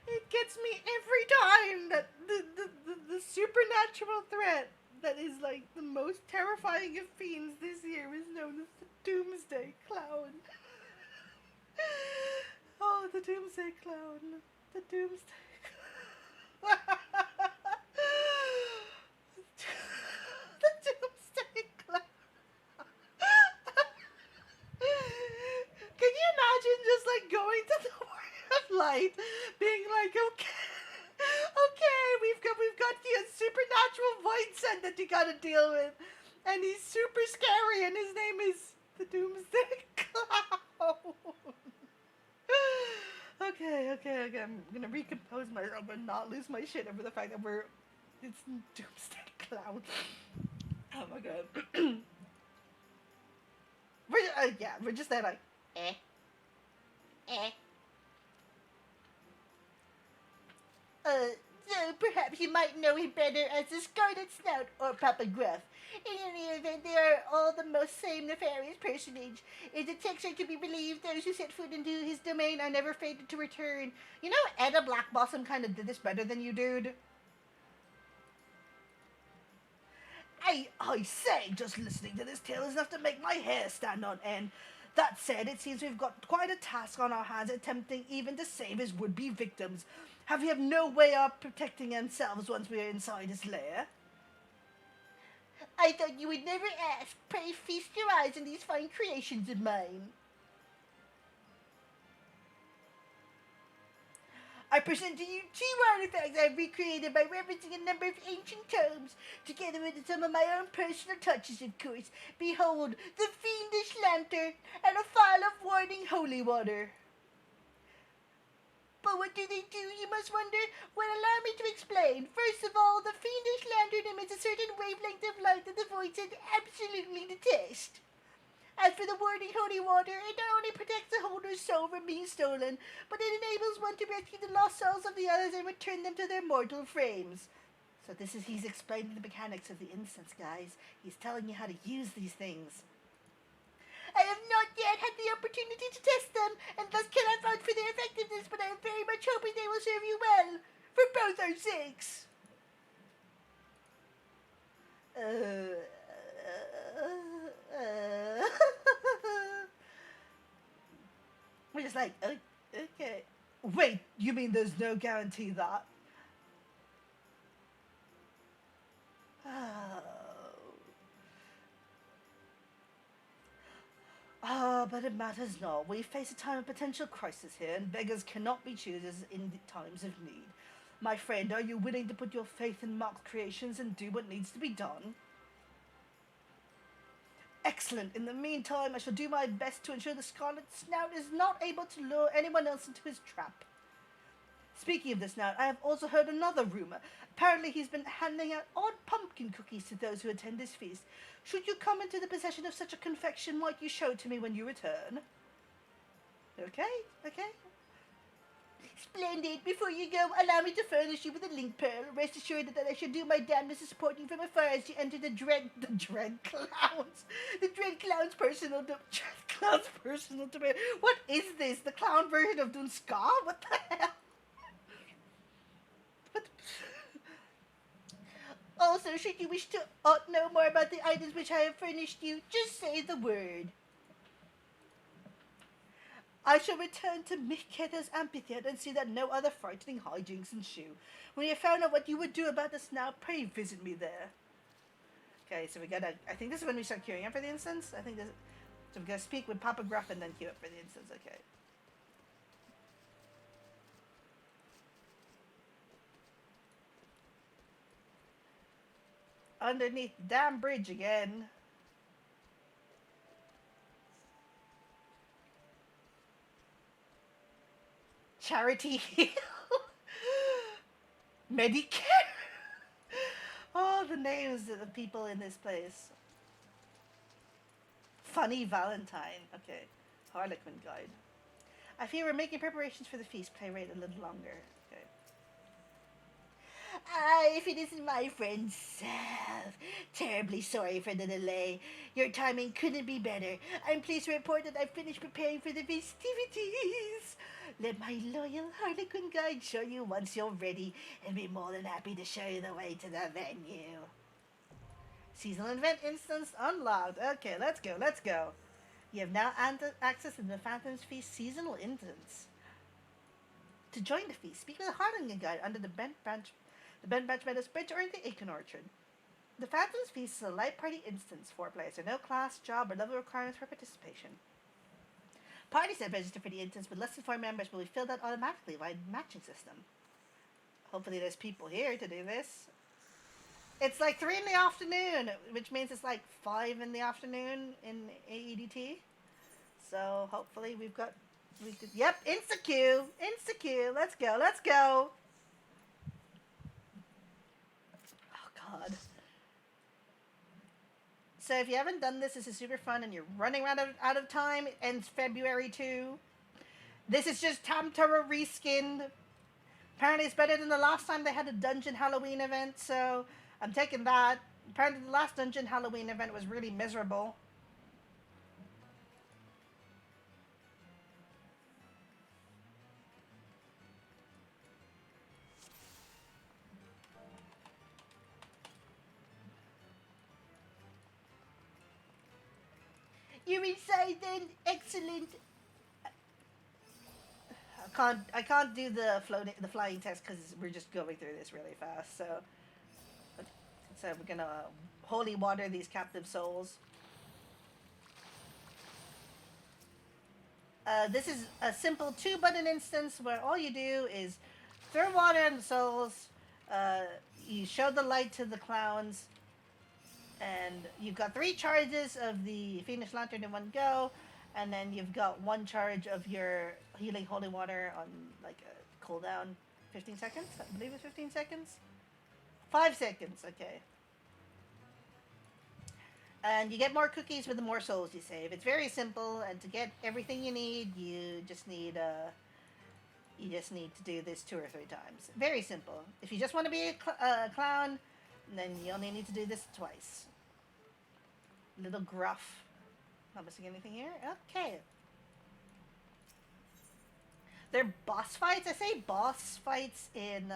It gets me every time that the supernatural threat that is like the most terrifying of fiends this year is known as the Doomsday Clown. Oh, the Doomsday Clown. The Doomsday Clown. The Doomsday Clown. Can you imagine just like going to the Word of Light, being like, okay, we've got here a supernatural void set that you gotta deal with, and he's super scary, and his name is the Doomsday Clown. Okay, I'm gonna recompose myself and not lose my shit over the fact that it's Doomsday Clown. Oh my god. We're just there like, eh. So perhaps you might know him better as the Scarlet Snout or Papa Gruff. In any event, they are all the most same nefarious personage. If the text are to be believed, those who set foot into his domain are never fated to return. You know, Edda Blackblossom kind of did this better than you, dude. I say, just listening to this tale is enough to make my hair stand on end. That said, it seems we've got quite a task on our hands attempting even to save his would-be victims. Have we have no way of protecting ourselves once we are inside his lair? I thought you would never ask. Pray feast your eyes on these fine creations of mine. I present to you two artifacts I've recreated by referencing a number of ancient tomes, together with some of my own personal touches, of course. Behold, the Fiendish Lantern and a phial of warding holy water. But what do they do, you must wonder? Well, allow me to explain. First of all, the Fiendish Lantern emits a certain wavelength of light that the void said absolutely detest. As for the wording holy water, it not only protects the holder's soul from being stolen, but it enables one to rescue the lost souls of the others and return them to their mortal frames. So he's explaining the mechanics of the incense, guys. He's telling you how to use these things. I have not yet had the opportunity to test them, and thus cannot vouch for their effectiveness, but I am very much hoping they will serve you well, for both our sakes. We're just like, okay. Wait, you mean there's no guarantee that? But it matters not. We face a time of potential crisis here, and beggars cannot be choosers in times of need. My friend, are you willing to put your faith in Mark's creations and do what needs to be done? Excellent. In the meantime, I shall do my best to ensure the Scarlet Snout is not able to lure anyone else into his trap. Speaking of the Snout, I have also heard another rumor. Apparently he's been handing out odd pumpkin cookies to those who attend his feast. Should you come into the possession of such a confection, might you show it to me when you return? Okay. Splendid. Before you go, allow me to furnish you with a link pearl. Rest assured that I shall do my damnedest to support you from afar as you enter the dread clowns. The dread clown's personal domain. What is this? The clown version of Dunska? What the hell? What? Also, should you wish to know more about the items which I have furnished you, just say the word. I shall return to Miketa's amphitheater and see that no other frightening hijinks ensue. When you have found out what you would do about this now, pray visit me there. Okay, so we gotta. I think this is when we start queuing up for the instance. I think this. So we gotta speak with Papa Gruff and then queue up for the instance. Okay. Underneath the damn bridge again. Charity Hill. Medicare. Oh, the names of the people in this place. Funny Valentine. Okay. Harlequin Guide. I fear we're making preparations for the feast. Play rate a little longer. Okay. If it isn't my friend Sav. Terribly sorry for the delay. Your timing couldn't be better. I'm pleased to report that I've finished preparing for the festivities. Let my loyal Harlequin guide show you once you're ready, and be more than happy to show you the way to the venue. Seasonal event instance unlocked. Okay, let's go, let's go. You have now access to the Phantom's Feast seasonal instance. To join the feast, speak with a Harlequin guide under the Bent Branch Meadows Bridge or in the Acorn Orchard. The Phantom's Feast is a light party instance. 4 players. There are no class, job, or level requirements for participation. Parties that register for the instance with less than 4 members will be filled out automatically by the matching system. Hopefully there's people here to do this. It's like 3 in the afternoon, which means it's like 5 in the afternoon in AEDT. So hopefully yep, insta-queue, let's go, let's go. Oh God. So if you haven't done this is super fun and you're running out of time. It ends February 2. This is just Tamtara reskinned. Apparently it's better than the last time they had a dungeon Halloween event, so I'm taking that. Apparently the last dungeon Halloween event was really miserable. You're inside then? Excellent. I can't do the flying test because we're just going through this really fast. So we're gonna holy water these captive souls. This is a simple 2-button instance where all you do is throw water on the souls. You show the light to the clowns, and you've got 3 charges of the Phoenix Lantern in one go. And then you've got 1 charge of your healing holy water on like a cooldown. 15 seconds? I believe it's 15 seconds. 5 seconds, okay. And you get more cookies with the more souls you save. It's very simple, and to get everything you need, you just need to do this 2 or 3 times. Very simple. If you just want to be a clown, then you only need to do this twice. Little gruff. Not missing anything here? Okay. They're boss fights. I say boss fights in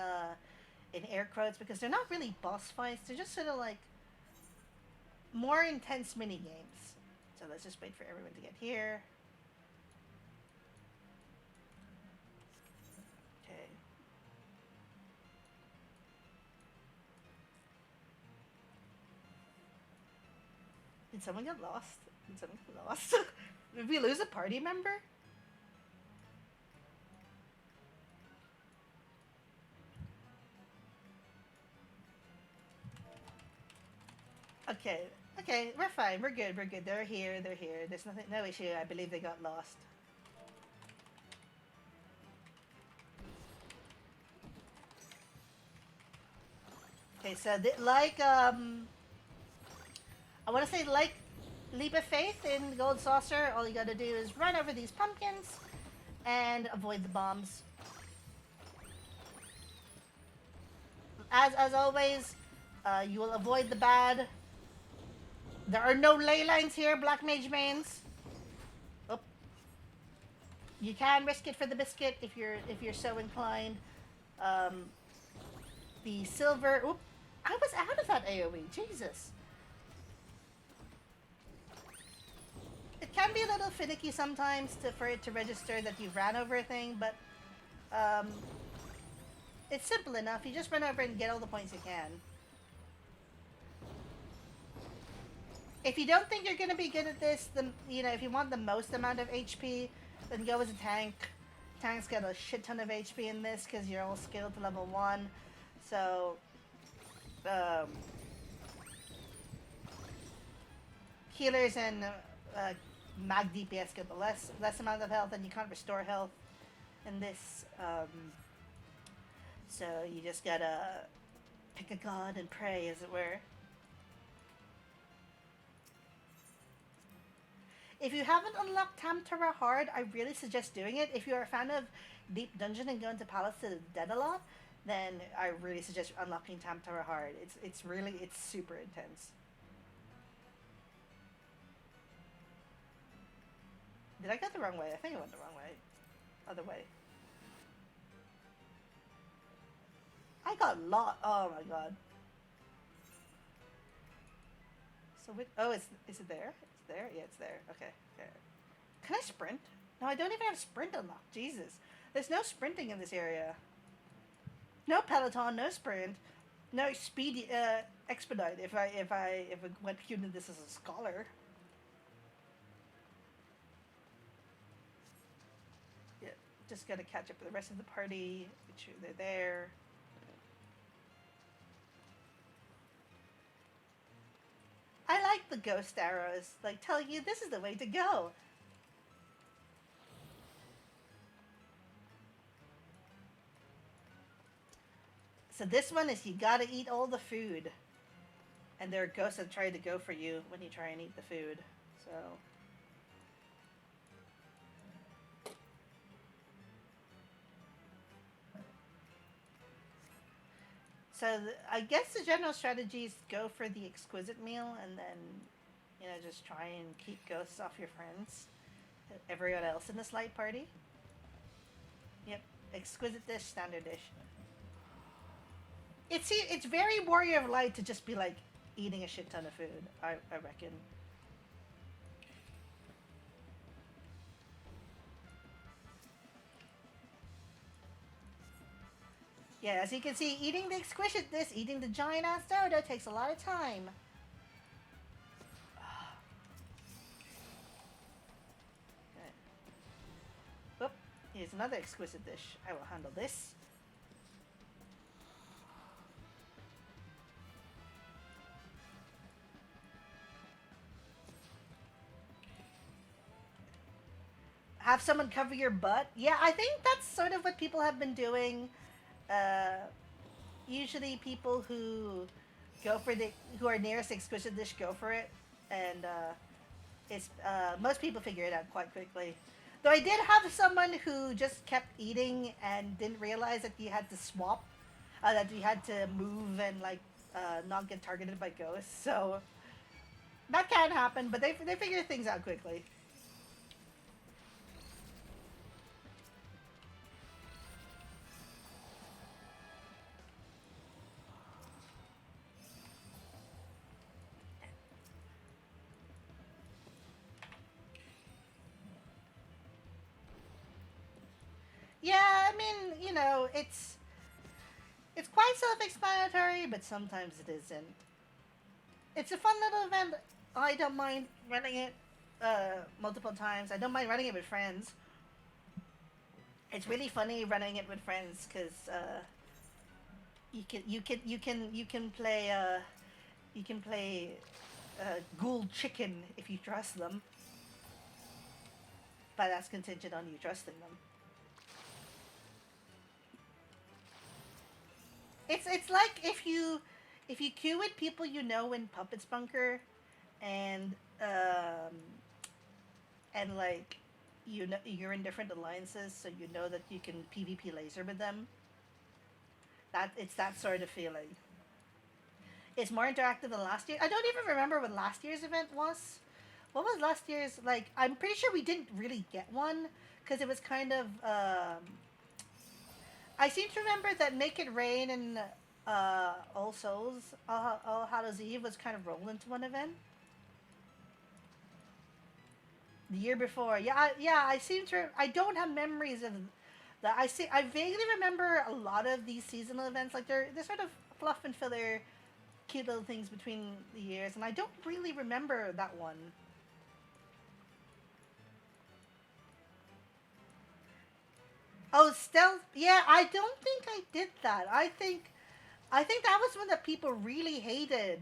air quotes because they're not really boss fights. They're just sort of like more intense mini games. So let's just wait for everyone to get here. Okay. Did someone get lost? Did we lose a party member? Okay, we're fine. We're good. They're here. There's no issue. I believe they got lost. Okay, so I want to say like Leap of Faith in Gold Saucer, all you gotta do is run over these pumpkins and avoid the bombs. As always, you will avoid the bad. There are no ley lines here, Black Mage mains. Oh, you can risk it for the biscuit if you're so inclined. Um, the silver. Oop, I was out of that AOE. Jesus. It can be a little finicky sometimes for it to register that you've ran over a thing, but um, it's simple enough. You just run over and get all the points you can. If you don't think you're gonna be good at this, then if you want the most amount of HP, then go as a tank. Tanks got a shit ton of HP in this because you're all skilled to level 1. So, um, healers and mag DPS get the less amount of health, and you can't restore health in this. So you just gotta pick a god and pray, as it were. If you haven't unlocked Tamtara hard, I really suggest doing it. If you're a fan of Deep Dungeon and going to Palace to the Dead a lot, then I really suggest unlocking Tamtara hard. It's super intense. Did I go the wrong way? I think I went the wrong way. Other way. I got lost. Oh my god. So is it there? It's there? Yeah, it's there. Okay. Can I sprint? No, I don't even have sprint unlocked. Jesus. There's no sprinting in this area. No peloton, no sprint, no speed expedite if I went into this as a scholar. Yeah, just gotta catch up with the rest of the party. Make sure they're there. I like the ghost arrows, like telling you this is the way to go. So this one is you gotta eat all the food. And there are ghosts that try to go for you when you try and eat the food. So I guess the general strategy is go for the exquisite meal and then just try and keep ghosts off your friends. Everyone else in this light party. Yep, exquisite dish, standard dish. It's very Warrior of Light to just be like eating a shit ton of food. I reckon. Yeah, as you can see, eating the exquisiteness, eating the giant ass dodo takes a lot of time. Okay. Whoop, here's another exquisite dish. I will handle this. Have someone cover your butt. Yeah, I think that's sort of what people have been doing. Uh, Usually, people who are nearest exquisite dish go for it, and it's most people figure it out quite quickly. Though I did have someone who just kept eating and didn't realize that you had to swap, that you had to move and not get targeted by ghosts. So that can happen, but they figure things out quickly. Yeah, I mean, it's quite self-explanatory, but sometimes it isn't. It's a fun little event. I don't mind running it multiple times. I don't mind running it with friends. It's really funny running it with friends because you can play ghoul chicken if you trust them, but that's contingent on you trusting them. It's like if you queue with people in Puppet's Bunker, and um and you're in different alliances, so you know that you can PvP laser with them. That it's that sort of feeling. It's more interactive than last year. I don't even remember what last year's event was. What was last year's like? I'm pretty sure we didn't really get one because it was kind of. I seem to remember that Make It Rain and All Souls, All Hallows Eve was kind of rolled into one event. The year before, yeah, yeah. I seem to. I don't have memories of that. I see. I vaguely remember a lot of these seasonal events. Like they're sort of fluff and filler, cute little things between the years, and I don't really remember that one. Oh, stealth. Yeah, I don't think I did that. I think that was one that people really hated.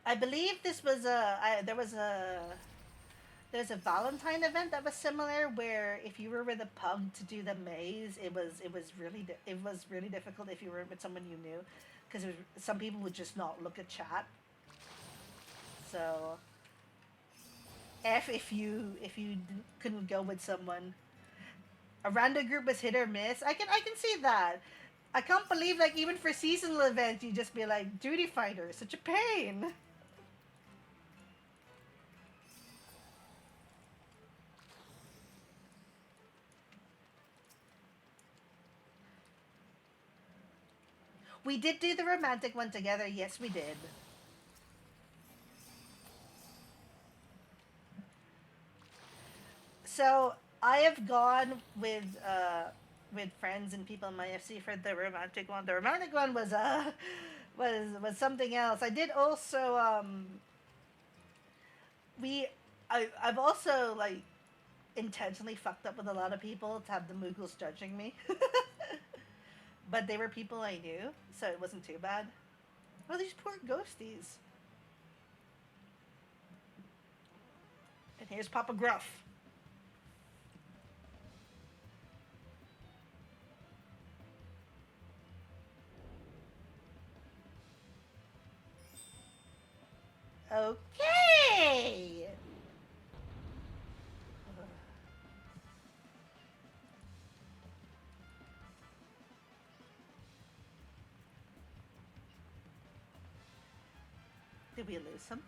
I believe this was there's a Valentine event that was similar where if you were with a pug to do the maze, it was really difficult if you were with someone you knew because some people would just not look at chat. So if you couldn't go with someone, a random group was hit or miss. I can see that. I can't believe like even for seasonal events you just be like duty fighter, such a pain. We did do the romantic one together. Yes, we did. So I have gone with friends and people in my FC for the romantic one. The romantic one was was something else. I did also we I've also like intentionally fucked up with a lot of people to have the Mughals judging me. But they were people I knew, so it wasn't too bad. Oh, these poor ghosties. And here's Papa Gruff. Okay. Did we lose some?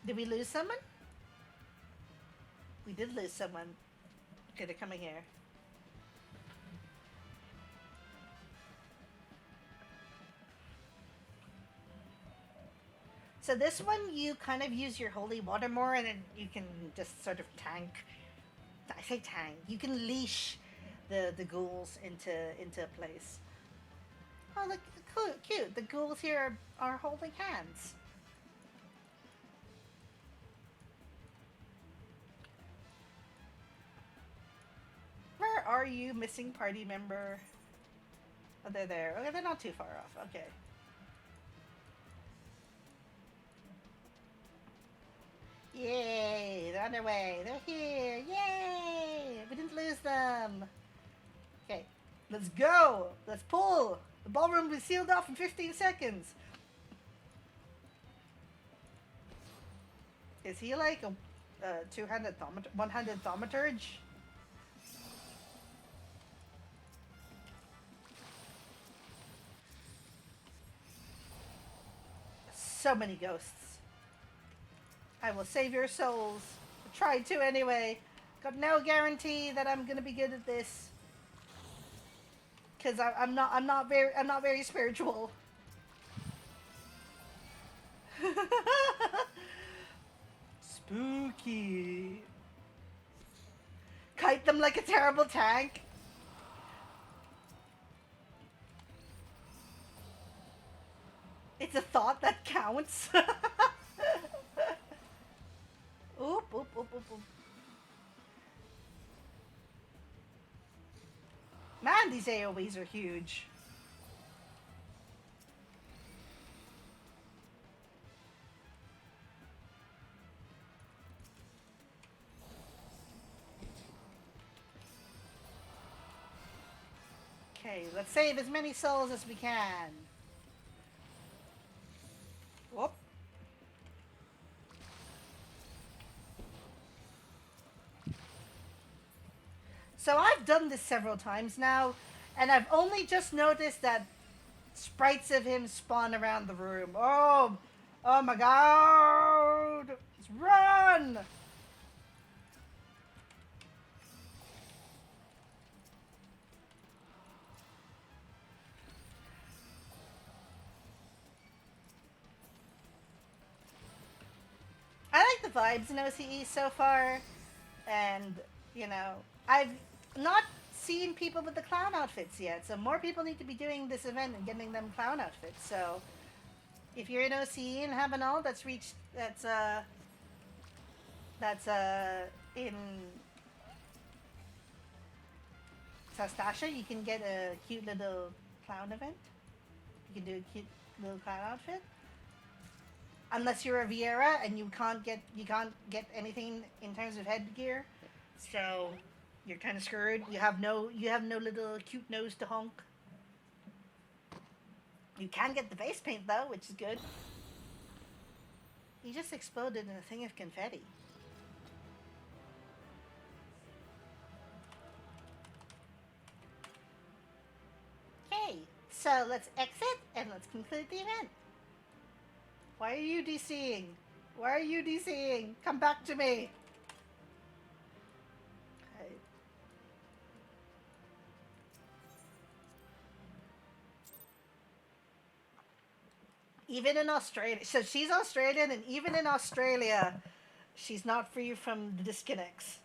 Did we lose someone? We did lose someone. Okay, they're coming here. So this one, you kind of use your holy water more, and then you can just sort of tank. I say tank. You can leash the ghouls into place. Oh, look, cute. The ghouls here are holding hands. Where are you, missing party member? Oh, they're there. Okay, they're not too far off. Okay. Yay! They're on their way. They're here. Yay! We didn't lose them. Okay, let's go. Let's pull. The ballroom will be sealed off in 15 seconds. Is he like a two-handed one-handed thaumaturge? So many ghosts. I will save your souls. I tried to anyway. Got no guarantee that I'm gonna be good at this. Cause I'm not very spiritual. Spooky. Kite them like a terrible tank. It's a thought that counts. Oop, oop, oop, oop, oop. Man, these AoEs are huge. Okay, let's save as many souls as we can. Whoop. So I've done this several times now, and I've only just noticed that sprites of him spawn around the room. Oh, oh my god! Let's run! I like the vibes in OCE so far, and you know, I've not seen people with the clown outfits yet, so more people need to be doing this event and getting them clown outfits. So if you're in OCE and have an all that's in Sastasha, you can get a cute little clown event. You can do a cute little clown outfit. Unless you're a Viera and you can't get anything in terms of headgear, so you're kind of screwed. You have no little cute nose to honk. You can get the face paint though, which is good. He just exploded in a thing of confetti. Okay, so let's exit and let's conclude the event. Why are you DCing? Why are you DCing? Come back to me. Okay. Even in Australia, so she's Australian, and even in Australia, she's not free from the disconnects.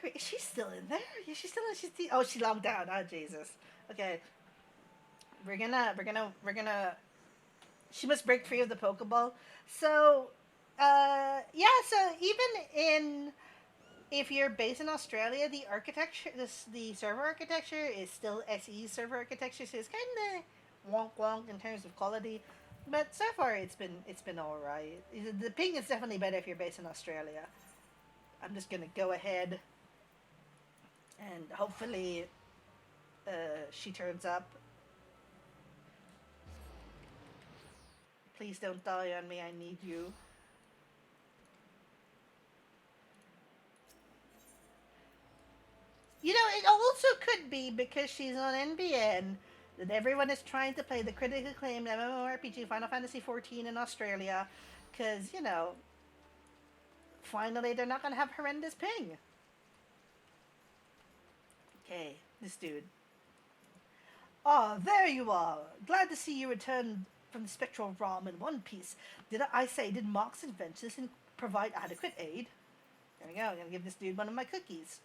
Wait, is she still in there? Yeah, she's still in. Oh, she logged out. Oh, Jesus. Okay, we're gonna. She must break free of the Pokeball. So, yeah. So even in if you're based in Australia, the architecture, the server architecture is still SE server architecture, so it's kind of wonk wonk in terms of quality. But so far, it's been all right. The ping is definitely better if you're based in Australia. I'm just gonna go ahead and hopefully she turns up. Please don't die on me. I need you. You know, it also could be because she's on NBN that everyone is trying to play the critically acclaimed MMORPG Final Fantasy XIV in Australia, because finally they're not gonna have horrendous ping. Okay, this dude. Ah, there you are. Glad to see you return from the spectral realm in one piece. Did Mark's inventions provide adequate aid? There we go. I'm gonna give this dude one of my cookies.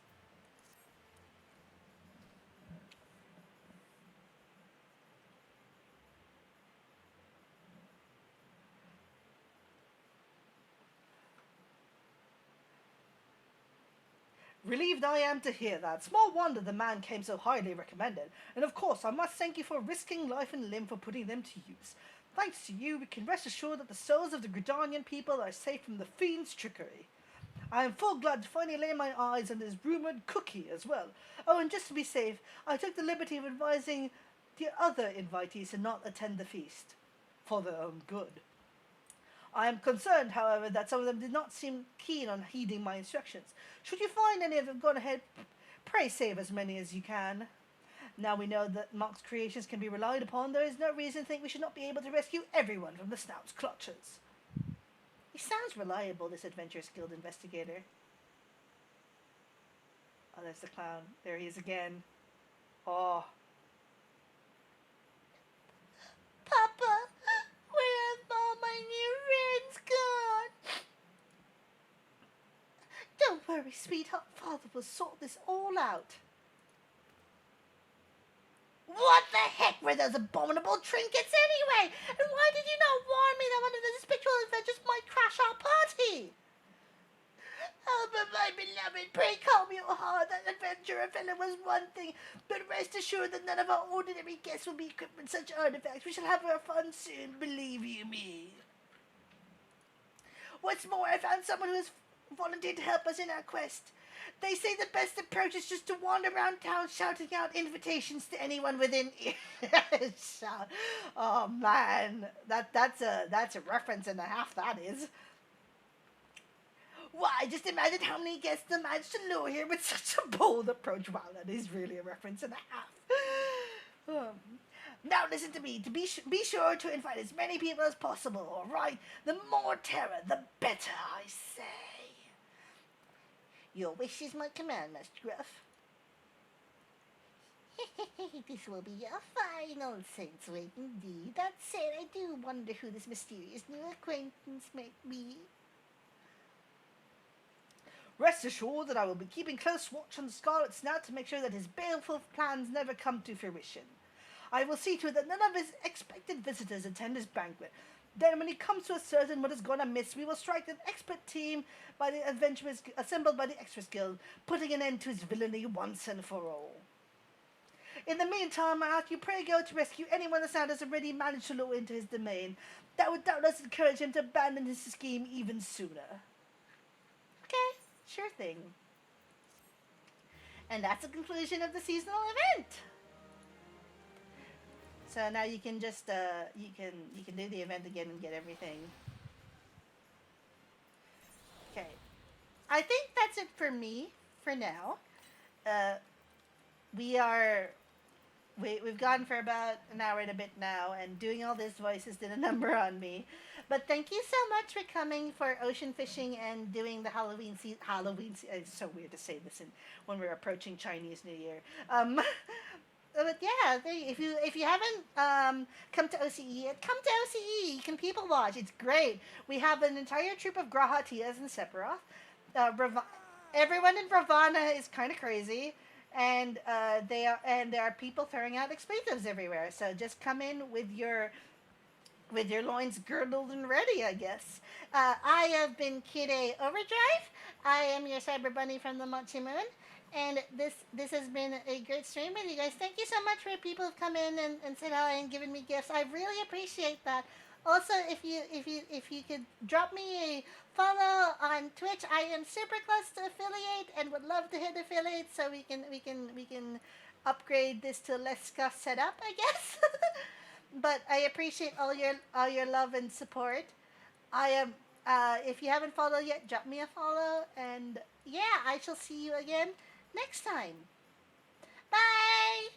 Relieved I am to hear that. Small wonder the man came so highly recommended. And of course, I must thank you for risking life and limb for putting them to use. Thanks to you, we can rest assured that the souls of the Gridanian people are safe from the fiend's trickery. I am full glad to finally lay my eyes on this rumored cookie as well. Oh, and just to be safe, I took the liberty of advising the other invitees to not attend the feast, for their own good. I am concerned, however, that some of them did not seem keen on heeding my instructions. Should you find any of them, go ahead. Pray save as many as you can. Now we know that Mock's creations can be relied upon, there is no reason to think we should not be able to rescue everyone from the Snout's clutches. He sounds reliable, this Adventurers Guild investigator. Oh, there's the clown. There he is again. Oh. Papa, where have all my new friends gone? Don't worry, sweetheart. Father will sort this all out. What the heck were those abominable trinkets anyway? And why did you not warn me that one of the spiritual adventures might crash our party? Oh, but my beloved, pray calm your heart. That adventurer fellow was one thing, but rest assured that none of our ordinary guests will be equipped with such artifacts. We shall have our fun soon, believe you me. What's more, I found someone who has volunteered to help us in our quest. They say the best approach is just to wander around town shouting out invitations to anyone within earshot. Oh man, that's a reference and a half. That is. Why, just imagine how many guests they managed to lure here with such a bold approach. Wow, that is really a reference and a half. Now listen to me. Be sure to invite as many people as possible. All right, the more terror, the better. I say. Your wish is my command, Master Gruff. This will be a fine old saint's wake indeed. That said, I do wonder who this mysterious new acquaintance might be. Rest assured that I will be keeping close watch on the Scarlet Snout to make sure that his baleful plans never come to fruition. I will see to it that none of his expected visitors attend his banquet. Then, when he comes to ascertain what is gone amiss, we will strike an expert team by the adventurers assembled by the Extras Guild, putting an end to his villainy once and for all. In the meantime, I ask you pray go to rescue anyone the Snout has already managed to lure into his domain. That would doubtless encourage him to abandon his scheme even sooner. Okay, sure thing. And that's the conclusion of the seasonal event. So now you can just you can do the event again and get everything. Okay, I think that's it for me for now. Uh, we are we've gone for about an hour and a bit now, and doing all these voices did a number on me. But thank you so much for coming for ocean fishing and doing the Halloween. It's so weird to say this when we're approaching Chinese New Year. But yeah, if you haven't come to OCE, come to OCE. You can people watch. It's great. We have an entire troop of Grahatias and Sephiroth. Everyone in Ravana is kind of crazy, and there are people throwing out explosives everywhere. So just come in with your loins girdled and ready, I guess. I have been Kid A Overdrive. I am your Cyber Bunny from the Mochi Moon. And this has been a great stream with you guys. Thank you so much for people who've come in and said hi and given me gifts. I really appreciate that. Also, if you could drop me a follow on Twitch, I am super close to affiliate and would love to hit affiliate so we can upgrade this to a less cost setup, I guess. But I appreciate all your love and support. I am if you haven't followed yet, drop me a follow, and yeah, I shall see you again next time. Bye!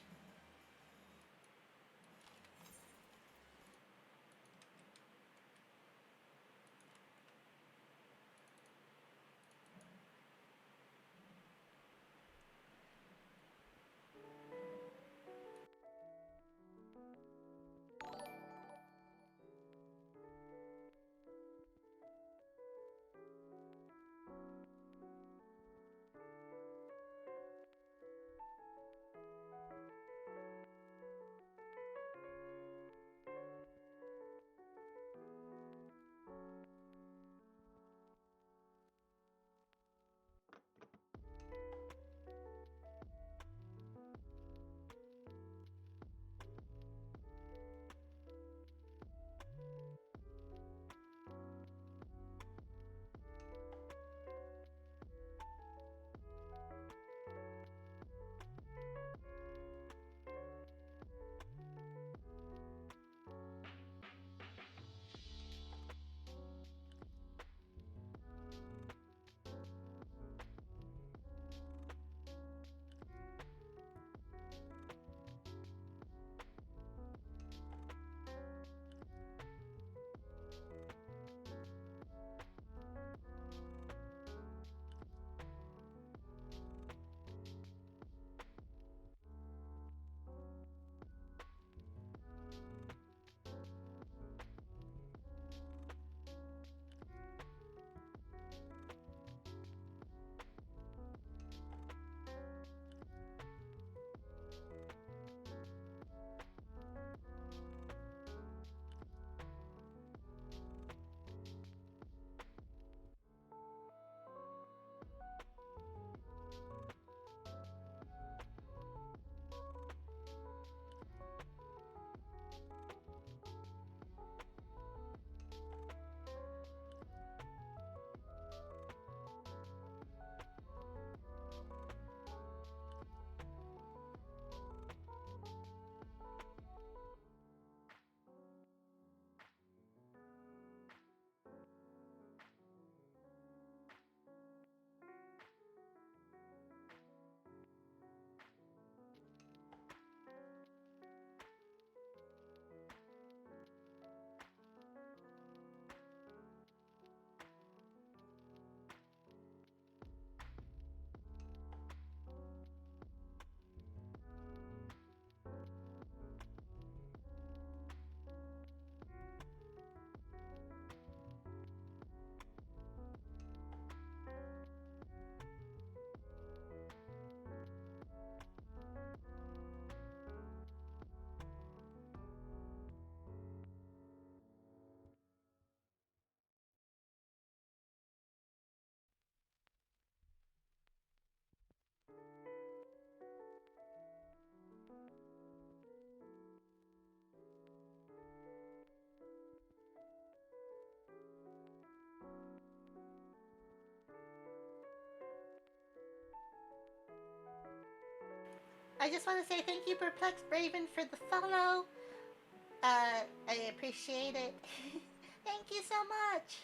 just want to say thank you, Perplexed Raven, for the follow. I appreciate it. Thank you so much.